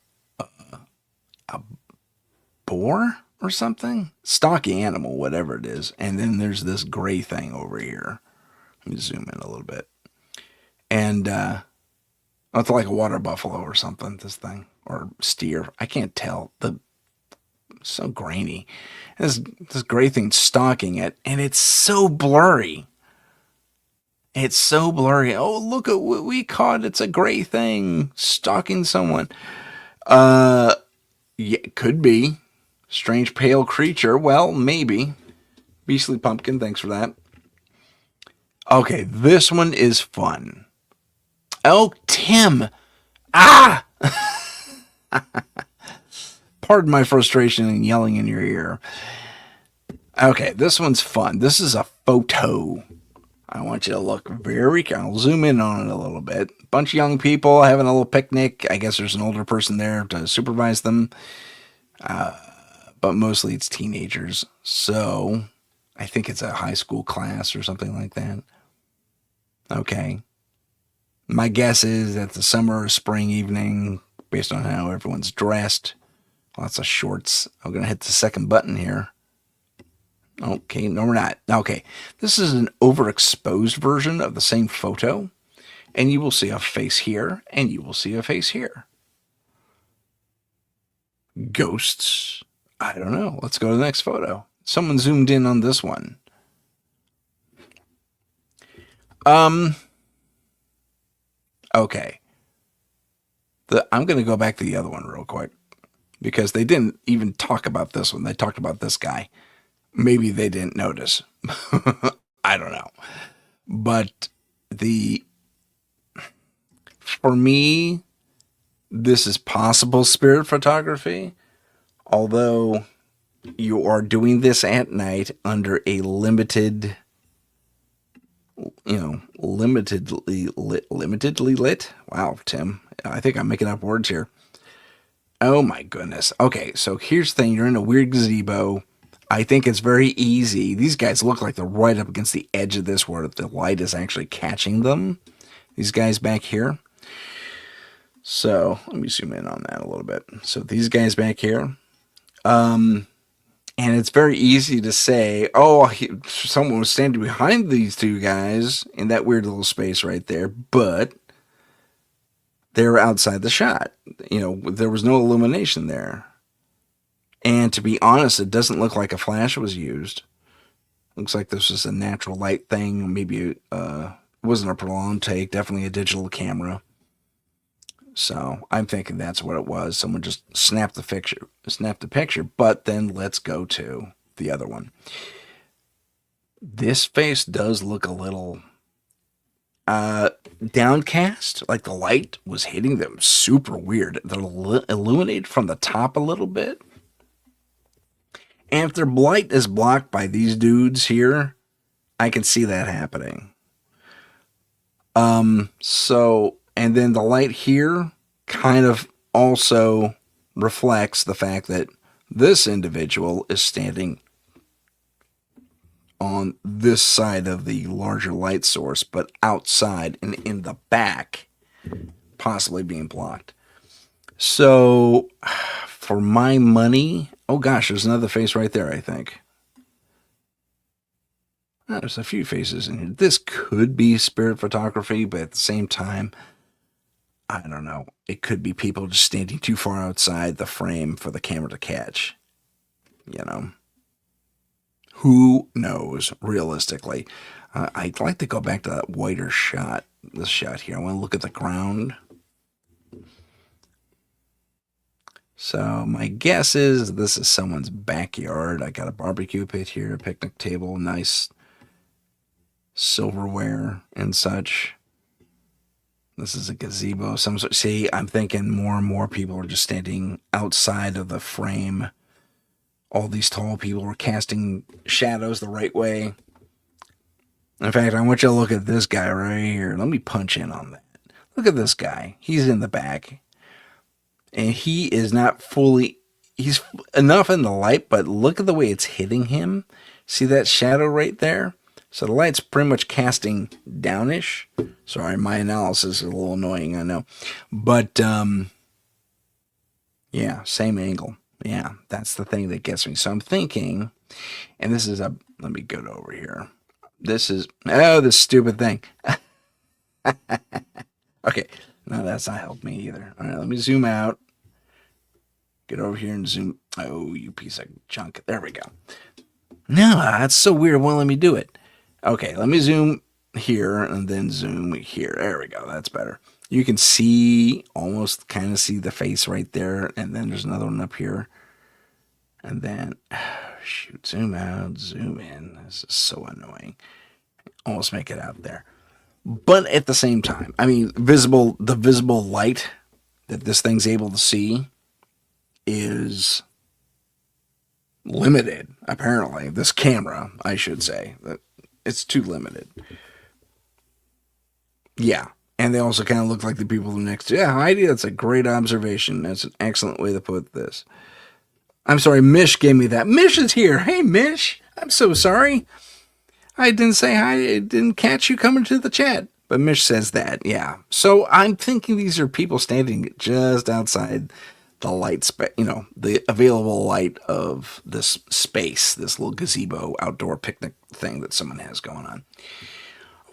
boar or something? Stocky animal, whatever it is. And then there's this gray thing over here. Let me zoom in a little bit. And it's like a water buffalo or something, this thing. Or steer. I can't tell. So grainy. This gray thing stalking it, and it's so blurry. It's so blurry. Oh, look at what we caught. It's a gray thing stalking someone. Yeah, could be. Strange pale creature. Well, maybe. Beastly Pumpkin, thanks for that. Okay, this one is fun. Oh, Tim. Ah! Pardon my frustration and yelling in your ear. Okay, this one's fun. This is a photo. I want you to look I'll zoom in on it a little bit. Bunch of young people having a little picnic. I guess there's an older person there to supervise them. But mostly it's teenagers. So I think it's a high school class or something like that. Okay. My guess is that the summer or spring evening, based on how everyone's dressed. Lots of shorts. I'm going to hit the second button here. Okay, no, we're not. Okay, this is an overexposed version of the same photo, and you will see a face here, and you will see a face here. Ghosts? I don't know. Let's go to the next photo. Someone zoomed in on this one. Okay. I'm going to go back to the other one real quick because they didn't even talk about this one. They talked about this guy. Maybe they didn't notice. I don't know. But for me, this is possible spirit photography, although you are doing this at night under a limitedly lit. Wow, Tim, I think I'm making up words here. Oh my goodness. Okay, so here's the thing. You're in a weird gazebo. I think it's very easy. These guys look like they're right up against the edge of this where the light is actually catching them. These guys back here. So let me zoom in on that a little bit. So these guys back here. And it's very easy to say, oh, someone was standing behind these two guys in that weird little space right there, but they're outside the shot. There was no illumination there. And to be honest, it doesn't look like a flash was used. Looks like this was a natural light thing. Maybe it wasn't a prolonged take, definitely a digital camera. So I'm thinking that's what it was. Someone just snapped the picture. But then let's go to the other one. This face does look a little downcast, like the light was hitting them super weird. They're illuminated from the top a little bit. And if their light is blocked by these dudes here, I can see that happening. And then the light here kind of also reflects the fact that this individual is standing on this side of the larger light source, but outside and in the back, possibly being blocked. So, for my money, oh gosh, there's another face right there, I think. There's a few faces in here. This could be spirit photography, but at the same time, I don't know. It could be people just standing too far outside the frame for the camera to catch. Who knows, realistically. I'd like to go back to that wider shot, this shot here. I want to look at the ground. So my guess is this is someone's backyard. I got a barbecue pit here, a picnic table, nice silverware and such. This is a gazebo. See, I'm thinking more and more people are just standing outside of the frame. All these tall people are casting shadows the right way. In fact, I want you to look at this guy right here. Let me punch in on that. Look at this guy. He's in the back. And he is not fully... He's enough in the light, but look at the way it's hitting him. See that shadow right there? So the light's pretty much casting downish. Sorry, my analysis is a little annoying, I know. But, yeah, same angle. Yeah, that's the thing that gets me. So I'm thinking, and this is let me go over here. This stupid thing. Okay, no, that's not helped me either. All right, let me zoom out. Get over here and zoom. Oh, you piece of junk. There we go. No, that's so weird. Won't let me do it. Okay, let me zoom here and then zoom here. There we go. That's better. You can see, almost kind of see the face right there. And then there's another one up here. And then, shoot, zoom out, zoom in. This is so annoying. Almost make it out there. But at the same time, I mean, the visible light that this thing's able to see is limited, apparently. This camera, I should say. It's too limited. Yeah. And they also kind of look like the people next to... Yeah, Heidi, that's a great observation. That's an excellent way to put this. I'm sorry, Mish gave me that. Mish is here. Hey, Mish. I'm so sorry. I didn't say hi. I didn't catch you coming to the chat. But Mish says that, yeah. So I'm thinking these are people standing just outside the light, the available light of this space, this little gazebo outdoor picnic thing that someone has going on.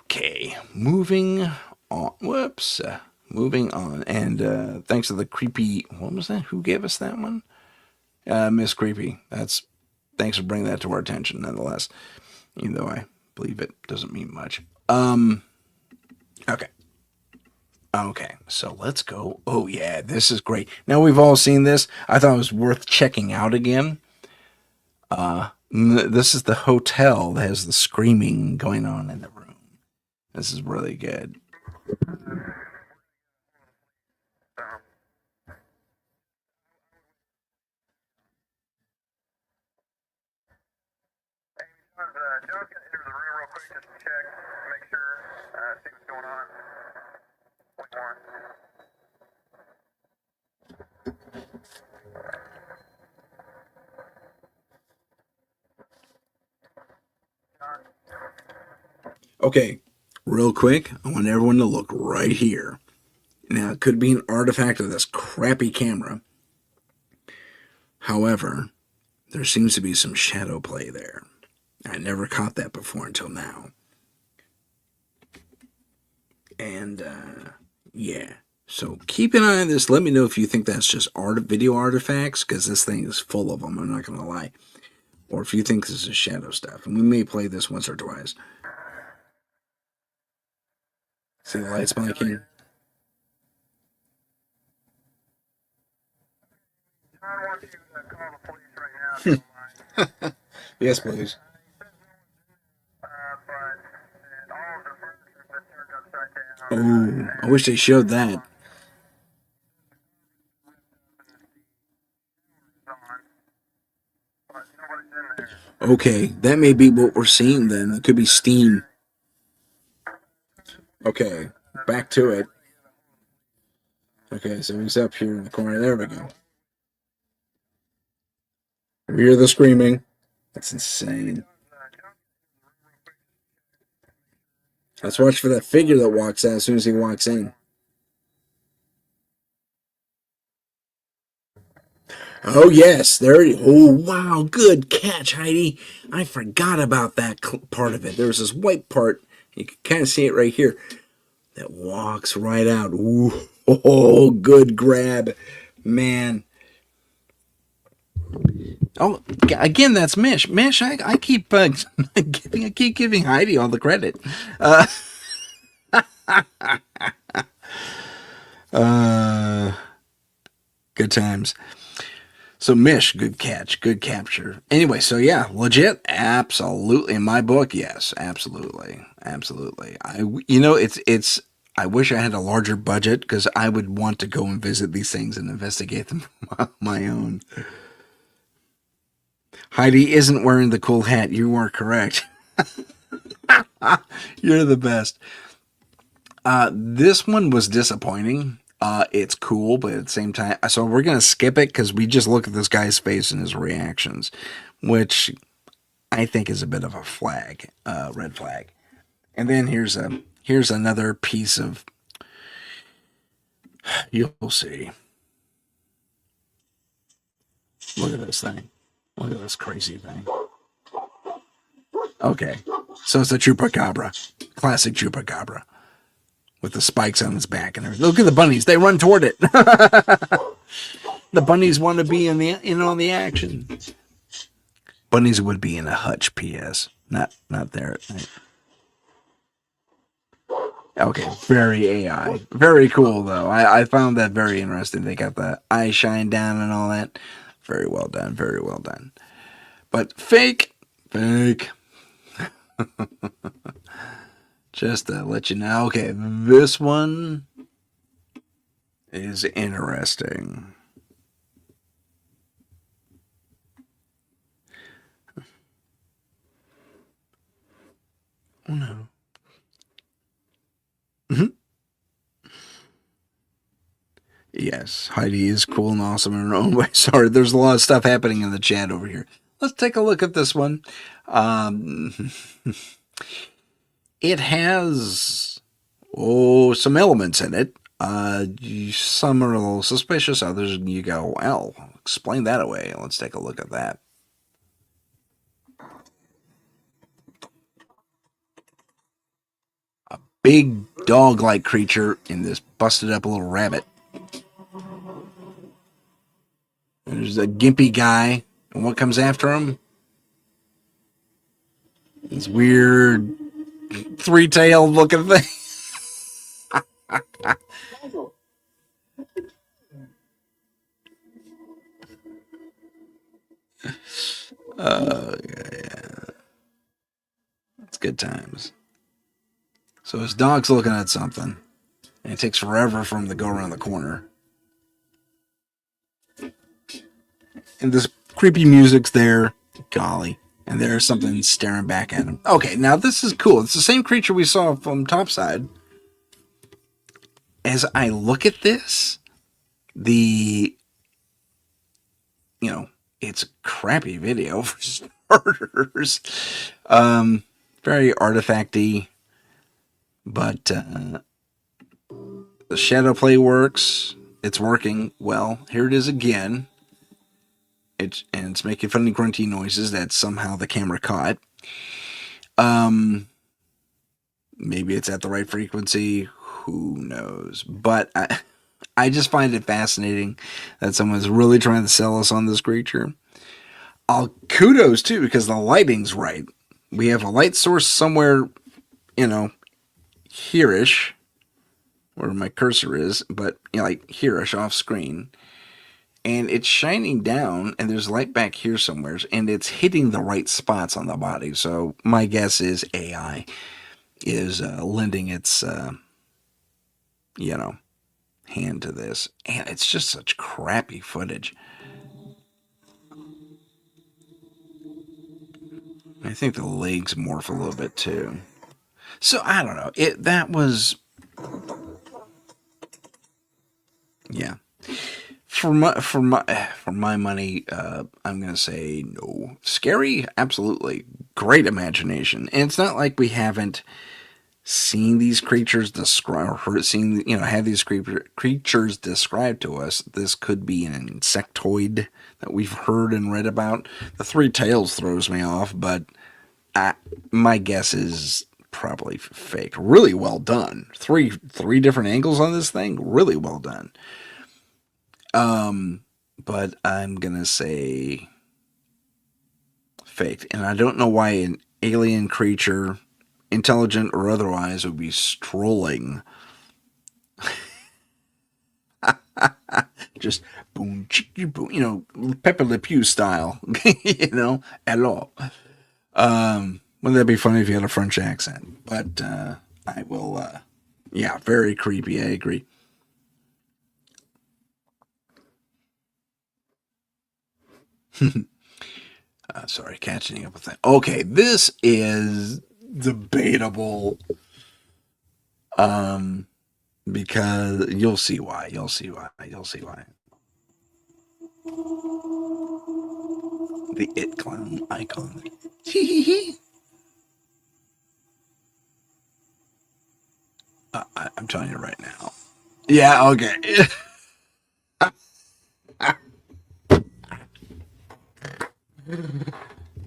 Okay, moving on. Whoops. Moving on. And thanks to the creepy, what was that? Who gave us that one? Miss Creepy. Thanks for bringing that to our attention, nonetheless. Even though I believe it doesn't mean much. Okay. Okay, so let's go. Oh, yeah, this is great. Now, we've all seen this. I thought it was worth checking out again. This is the hotel that has the screaming going on in the room. This is really good. Okay, real quick, I want everyone to look right here. Now, it could be an artifact of this crappy camera. However, there seems to be some shadow play there. I never caught that before until now. And, yeah. So keep an eye on this. Let me know if you think that's just video artifacts, because this thing is full of them, I'm not going to lie. Or if you think this is shadow stuff. And we may play this once or twice. See the lights blinking? Yes, please. Oh, I wish they showed that. Okay, that may be what we're seeing then. It could be steam. Okay, back to it. Okay, so he's up here in the corner. There we go. We hear the screaming. That's insane. Let's watch for that figure that walks out as soon as he walks in. Oh, yes. There he is. Oh, wow. Good catch, Heidi. I forgot about that part of it. There's this white part. You can kind of see it right here. That walks right out. Ooh. Oh, good grab. Man. Oh, again, that's Mish. Mish, I keep giving Heidi all the credit. Good times. So Mish, good catch, good capture. Anyway, so yeah, legit, absolutely. In my book, yes, absolutely, absolutely. It's. I wish I had a larger budget because I would want to go and visit these things and investigate them on my own. Heidi isn't wearing the cool hat. You are correct. You're the best. This one was disappointing. It's cool, but at the same time, so we're going to skip it because we just look at this guy's face and his reactions, which I think is a bit of a flag, red flag. And then here's another piece of, you'll see. Look at this thing. Look at this crazy thing. Okay, so it's a chupacabra, classic chupacabra, with the spikes on its back and everything. Look at the bunnies; they run toward it. The bunnies want to be in on the action. Bunnies would be in a hutch. P.S. Not there at night. Okay, very AI, very cool though. I found that very interesting. They got the eye shine down and all that. Very well done. Very well done. But fake. Just to let you know. Okay, this one is interesting. Oh no. Yes, Heidi is cool and awesome in her own way. Sorry, there's a lot of stuff happening in the chat over here. Let's take a look at this one. It has some elements in it. Some are a little suspicious. Others, you go, well, explain that away. Let's take a look at that. A big dog-like creature in this busted-up little rabbit. There's a gimpy guy, and what comes after him? This weird three-tailed looking thing. Yeah. It's good times. So his dog's looking at something, and it takes forever for him to go around the corner. And this creepy music's there. Golly. And there's something staring back at him. Okay, now this is cool. It's the same creature we saw from Topside. As I look at this, it's a crappy video for starters. Very artifacty, but the shadow play works. It's working well. Here it is again. It's making funny grunty noises that somehow the camera caught. Maybe it's at the right frequency. Who knows? But I just find it fascinating that someone's really trying to sell us on this creature. Kudos too, because the lighting's right. We have a light source somewhere, here-ish, where my cursor is, but like here-ish off screen. And it's shining down, and there's light back here somewhere, and it's hitting the right spots on the body. So my guess is AI is lending its, hand to this. And it's just such crappy footage. I think the legs morph a little bit too. So I don't know. That was, yeah. For my money, I'm gonna say no. Scary, absolutely. Great imagination, and it's not like we haven't seen these creatures described, or had these creatures described to us. This could be an insectoid that we've heard and read about. The three tails throws me off, but my guess is probably fake. Really well done. Three different angles on this thing. Really well done. But I'm gonna say faked, and I don't know why an alien creature, intelligent or otherwise, would be strolling. Just boom, chicky, boom, Pepe Le Pew style, hello. Wouldn't that be funny if you had a French accent? But I will, yeah, very creepy. I agree. Sorry, catching up with that. Okay, this is debatable. Because you'll see why. You'll see why. The It Clown icon. I'm telling you right now. Yeah, okay.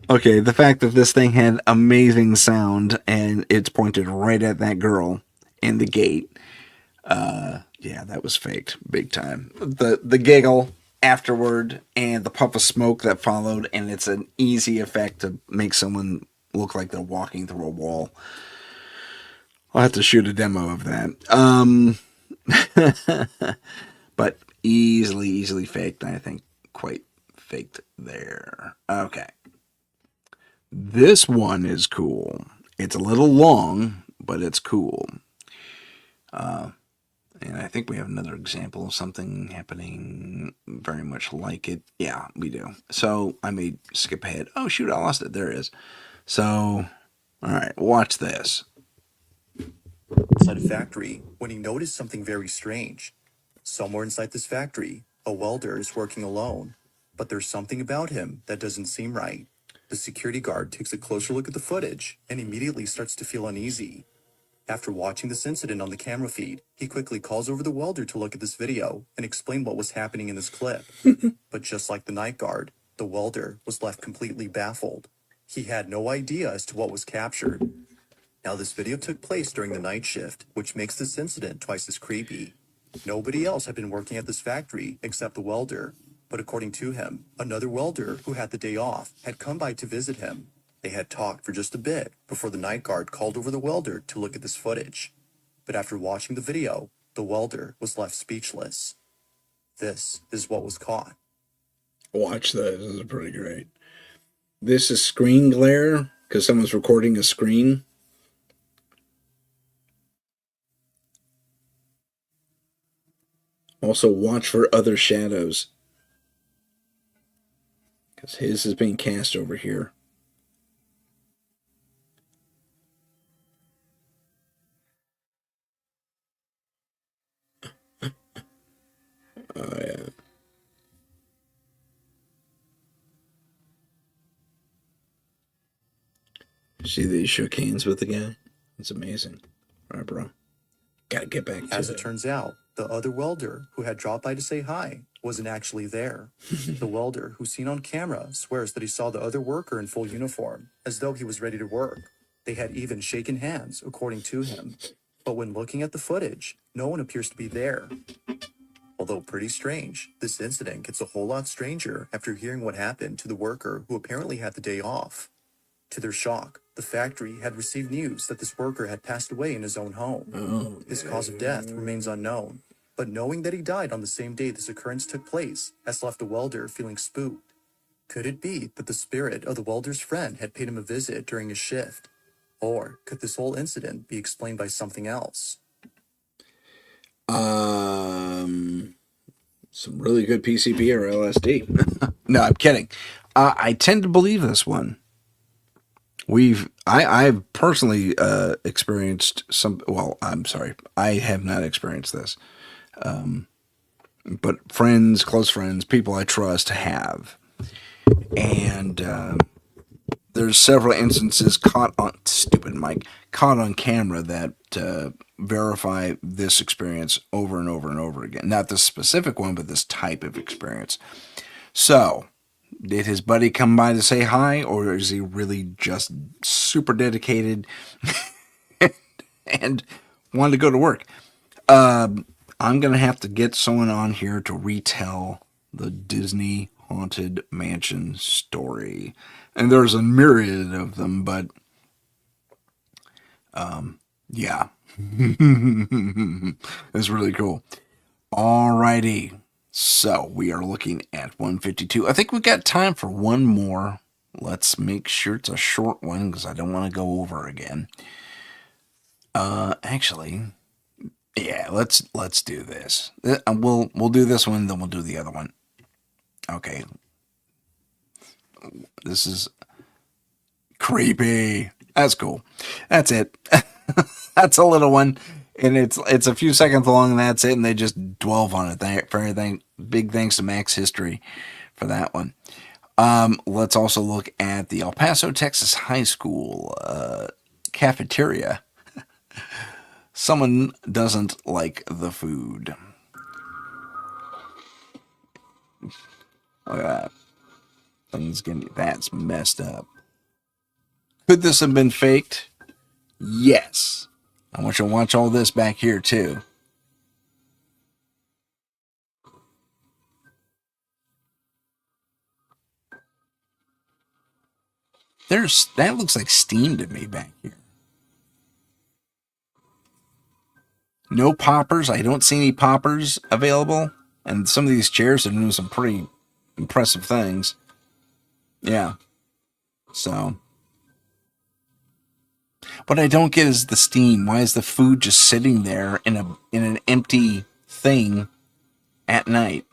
Okay, the fact that this thing had amazing sound and it's pointed right at that girl in the gate. Yeah, that was faked big time. The giggle afterward and the puff of smoke that followed, and it's an easy effect to make someone look like they're walking through a wall. I'll have to shoot a demo of that. But easily faked. I think quite faked there. Okay. This one is cool. It's a little long, but it's cool. And I think we have another example of something happening very much like it. Yeah, we do. So I may skip ahead. Oh, shoot, I lost it. There it is. So, all right, watch this. Inside a factory when he noticed something very strange. Somewhere inside this factory, a welder is working alone, but there's something about him that doesn't seem right. The security guard takes a closer look at the footage and immediately starts to feel uneasy. After watching this incident on the camera feed, he quickly calls over the welder to look at this video and explain what was happening in this clip. But just like the night guard, the welder was left completely baffled. He had no idea as to what was captured. Now, this video took place during the night shift, which makes this incident twice as creepy. Nobody else had been working at this factory except the welder. But according to him, another welder who had the day off had come by to visit him. They had talked for just a bit before the night guard called over the welder to look at this footage. But after watching the video, the welder was left speechless. This is what was caught. Watch this. This is pretty great. This is screen glare because someone's recording a screen. Also, watch for other shadows because his is being cast over here. Oh, yeah. See that he shook hands with the guy? It's amazing. All right, bro. Gotta get back to As it turns out, the other welder who had dropped by to say hi wasn't actually there. The welder, who's seen on camera, swears that he saw the other worker in full uniform, as though he was ready to work. They had even shaken hands, according to him. But when looking at the footage, no one appears to be there. Although pretty strange, this incident gets a whole lot stranger after hearing what happened to the worker who apparently had the day off. To their shock, the factory had received news that this worker had passed away in his own home. His cause of death remains unknown, but knowing that he died on the same day this occurrence took place has left the welder feeling spooked. Could it be that the spirit of the welder's friend had paid him a visit during his shift? Or could this whole incident be explained by something else? Some really good PCP or LSD. No, I'm kidding. I tend to believe this one. I've personally experienced some. Well, I'm sorry, I have not experienced this, but friends, close friends, people I trust have, and there's several instances caught on camera that verify this experience over and over and over again. Not this specific one, but this type of experience. So, did his buddy come by to say hi, or is he really just super dedicated and wanted to go to work? I'm going to have to get someone on here to retell the Disney Haunted Mansion story. And there's a myriad of them, but yeah. It's really cool. Alrighty. So we are looking at 152. I think we've got time for one more. Let's make sure it's a short one because I don't want to go over again. Actually, yeah, let's do this. We'll do this one, then we'll do the other one. Okay. This is creepy. That's cool. That's it. That's a little one. And it's a few seconds long, and that's it. And they just dwell on it. For everything, big thanks to Max History for that one. Let's also look at the El Paso, Texas High School cafeteria. Someone doesn't like the food. Look at that. That's messed up. Could this have been faked? Yes. I want you to watch all this back here too. That looks like steam to me back here. No poppers. I don't see any poppers available. And some of these chairs are doing some pretty impressive things. Yeah. So. What I don't get is the steam. Why is the food just sitting there in an empty thing at night?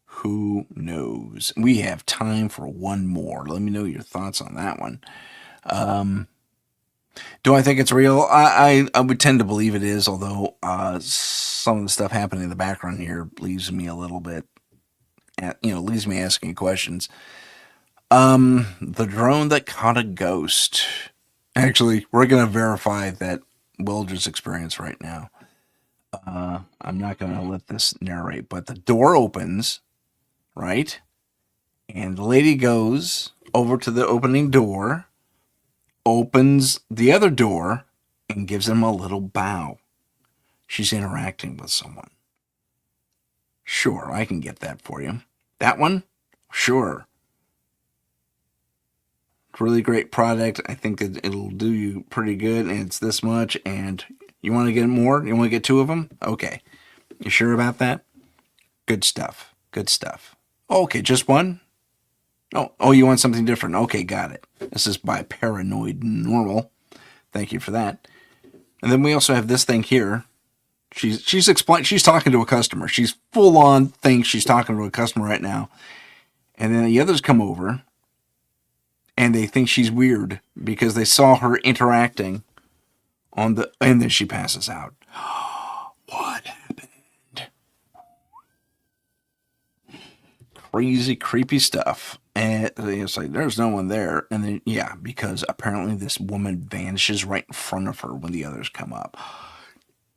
Who knows? We have time for one more. Let me know your thoughts on that one. Do I think it's real? I would tend to believe it is, although some of the stuff happening in the background here leaves me a little bit, leaves me asking questions. The drone that caught a ghost. Actually, we're going to verify that Wilder's experience right now. I'm not going to let this narrate, but the door opens, right? And the lady goes over to the opening door, opens the other door, and gives him a little bow. She's interacting with someone. Sure, I can get that for you. That one? Sure. Really great product. I think it'll do you pretty good, and it's this much. And you want to get more? You want to get 2 of them? Okay. You sure about that? Good stuff. Good stuff. Okay, just one? Oh, you want something different? Okay, got it. This is by Paranormal. Thank you for that. And then we also have this thing here. She's talking to a customer. She's full on thinks she's talking to a customer right now. And then the others come over and they think she's weird because they saw her interacting and then she passes out. What happened? Crazy, creepy stuff. And it's like, there's no one there. And then, yeah, because apparently this woman vanishes right in front of her when the others come up.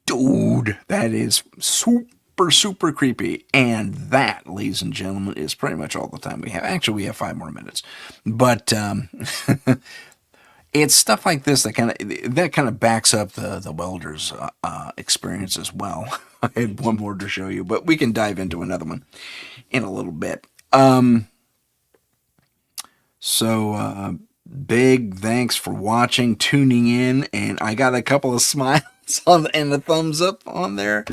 Dude, that is super, super creepy. And that, ladies and gentlemen, is pretty much all the time we have. Actually, we have 5 more minutes. But it's stuff like this that kind of backs up the welder's experience as well. I had one more to show you, but we can dive into another one in a little bit. So big thanks for watching, tuning in, and I got a couple of smiles and a thumbs up on there.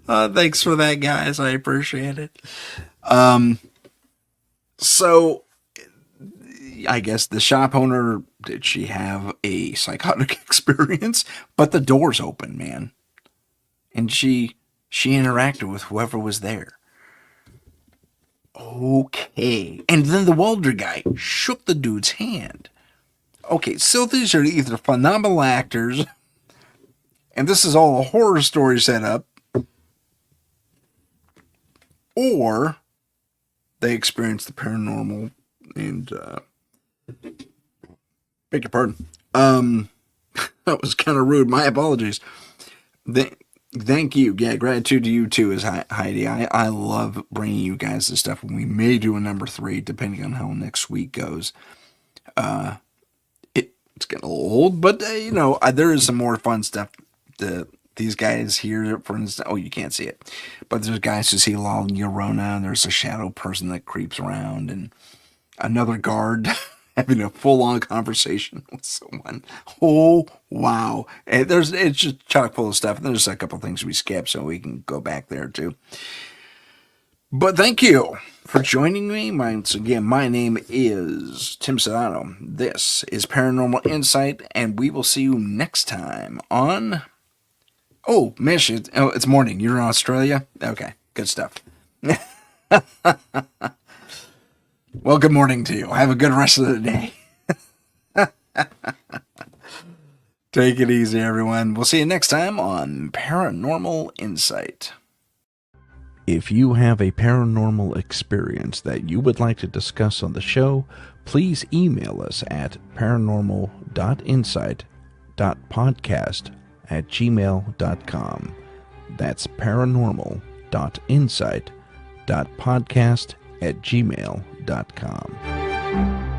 Thanks for that, guys. I appreciate it. So I guess the shop owner, did she have a psychotic experience? But the door's open, man. And she interacted with whoever was there. Okay. And then the welder guy shook the dude's hand. Okay, so these are either phenomenal actors, and this is all a horror story set up, or they experienced the paranormal and, beg your pardon. That was kind of rude. My apologies. Thank you. Yeah, gratitude to you too, is Heidi. I love bringing you guys this stuff. We may do a number 3, depending on how next week goes. It's getting a little old, but there is some more fun stuff. These guys here, for instance, you can't see it, but there's guys who see La Llorona, and there's a shadow person that creeps around, and another guard having a full-on conversation with someone. Oh, wow. And it's just chock full of stuff. And there's a couple things we skipped, so we can go back there too. But thank you for joining me. Once again, my name is Tim Sedano. This is Paranormal Insight, and we will see you next time on... Oh, Mish, it's morning. You're in Australia? Okay, good stuff. Well, good morning to you. Have a good rest of the day. Take it easy, everyone. We'll see you next time on Paranormal Insight. If you have a paranormal experience that you would like to discuss on the show, please email us at paranormal.insight.podcast@gmail.com. That's paranormal.insight.podcast@gmail.com.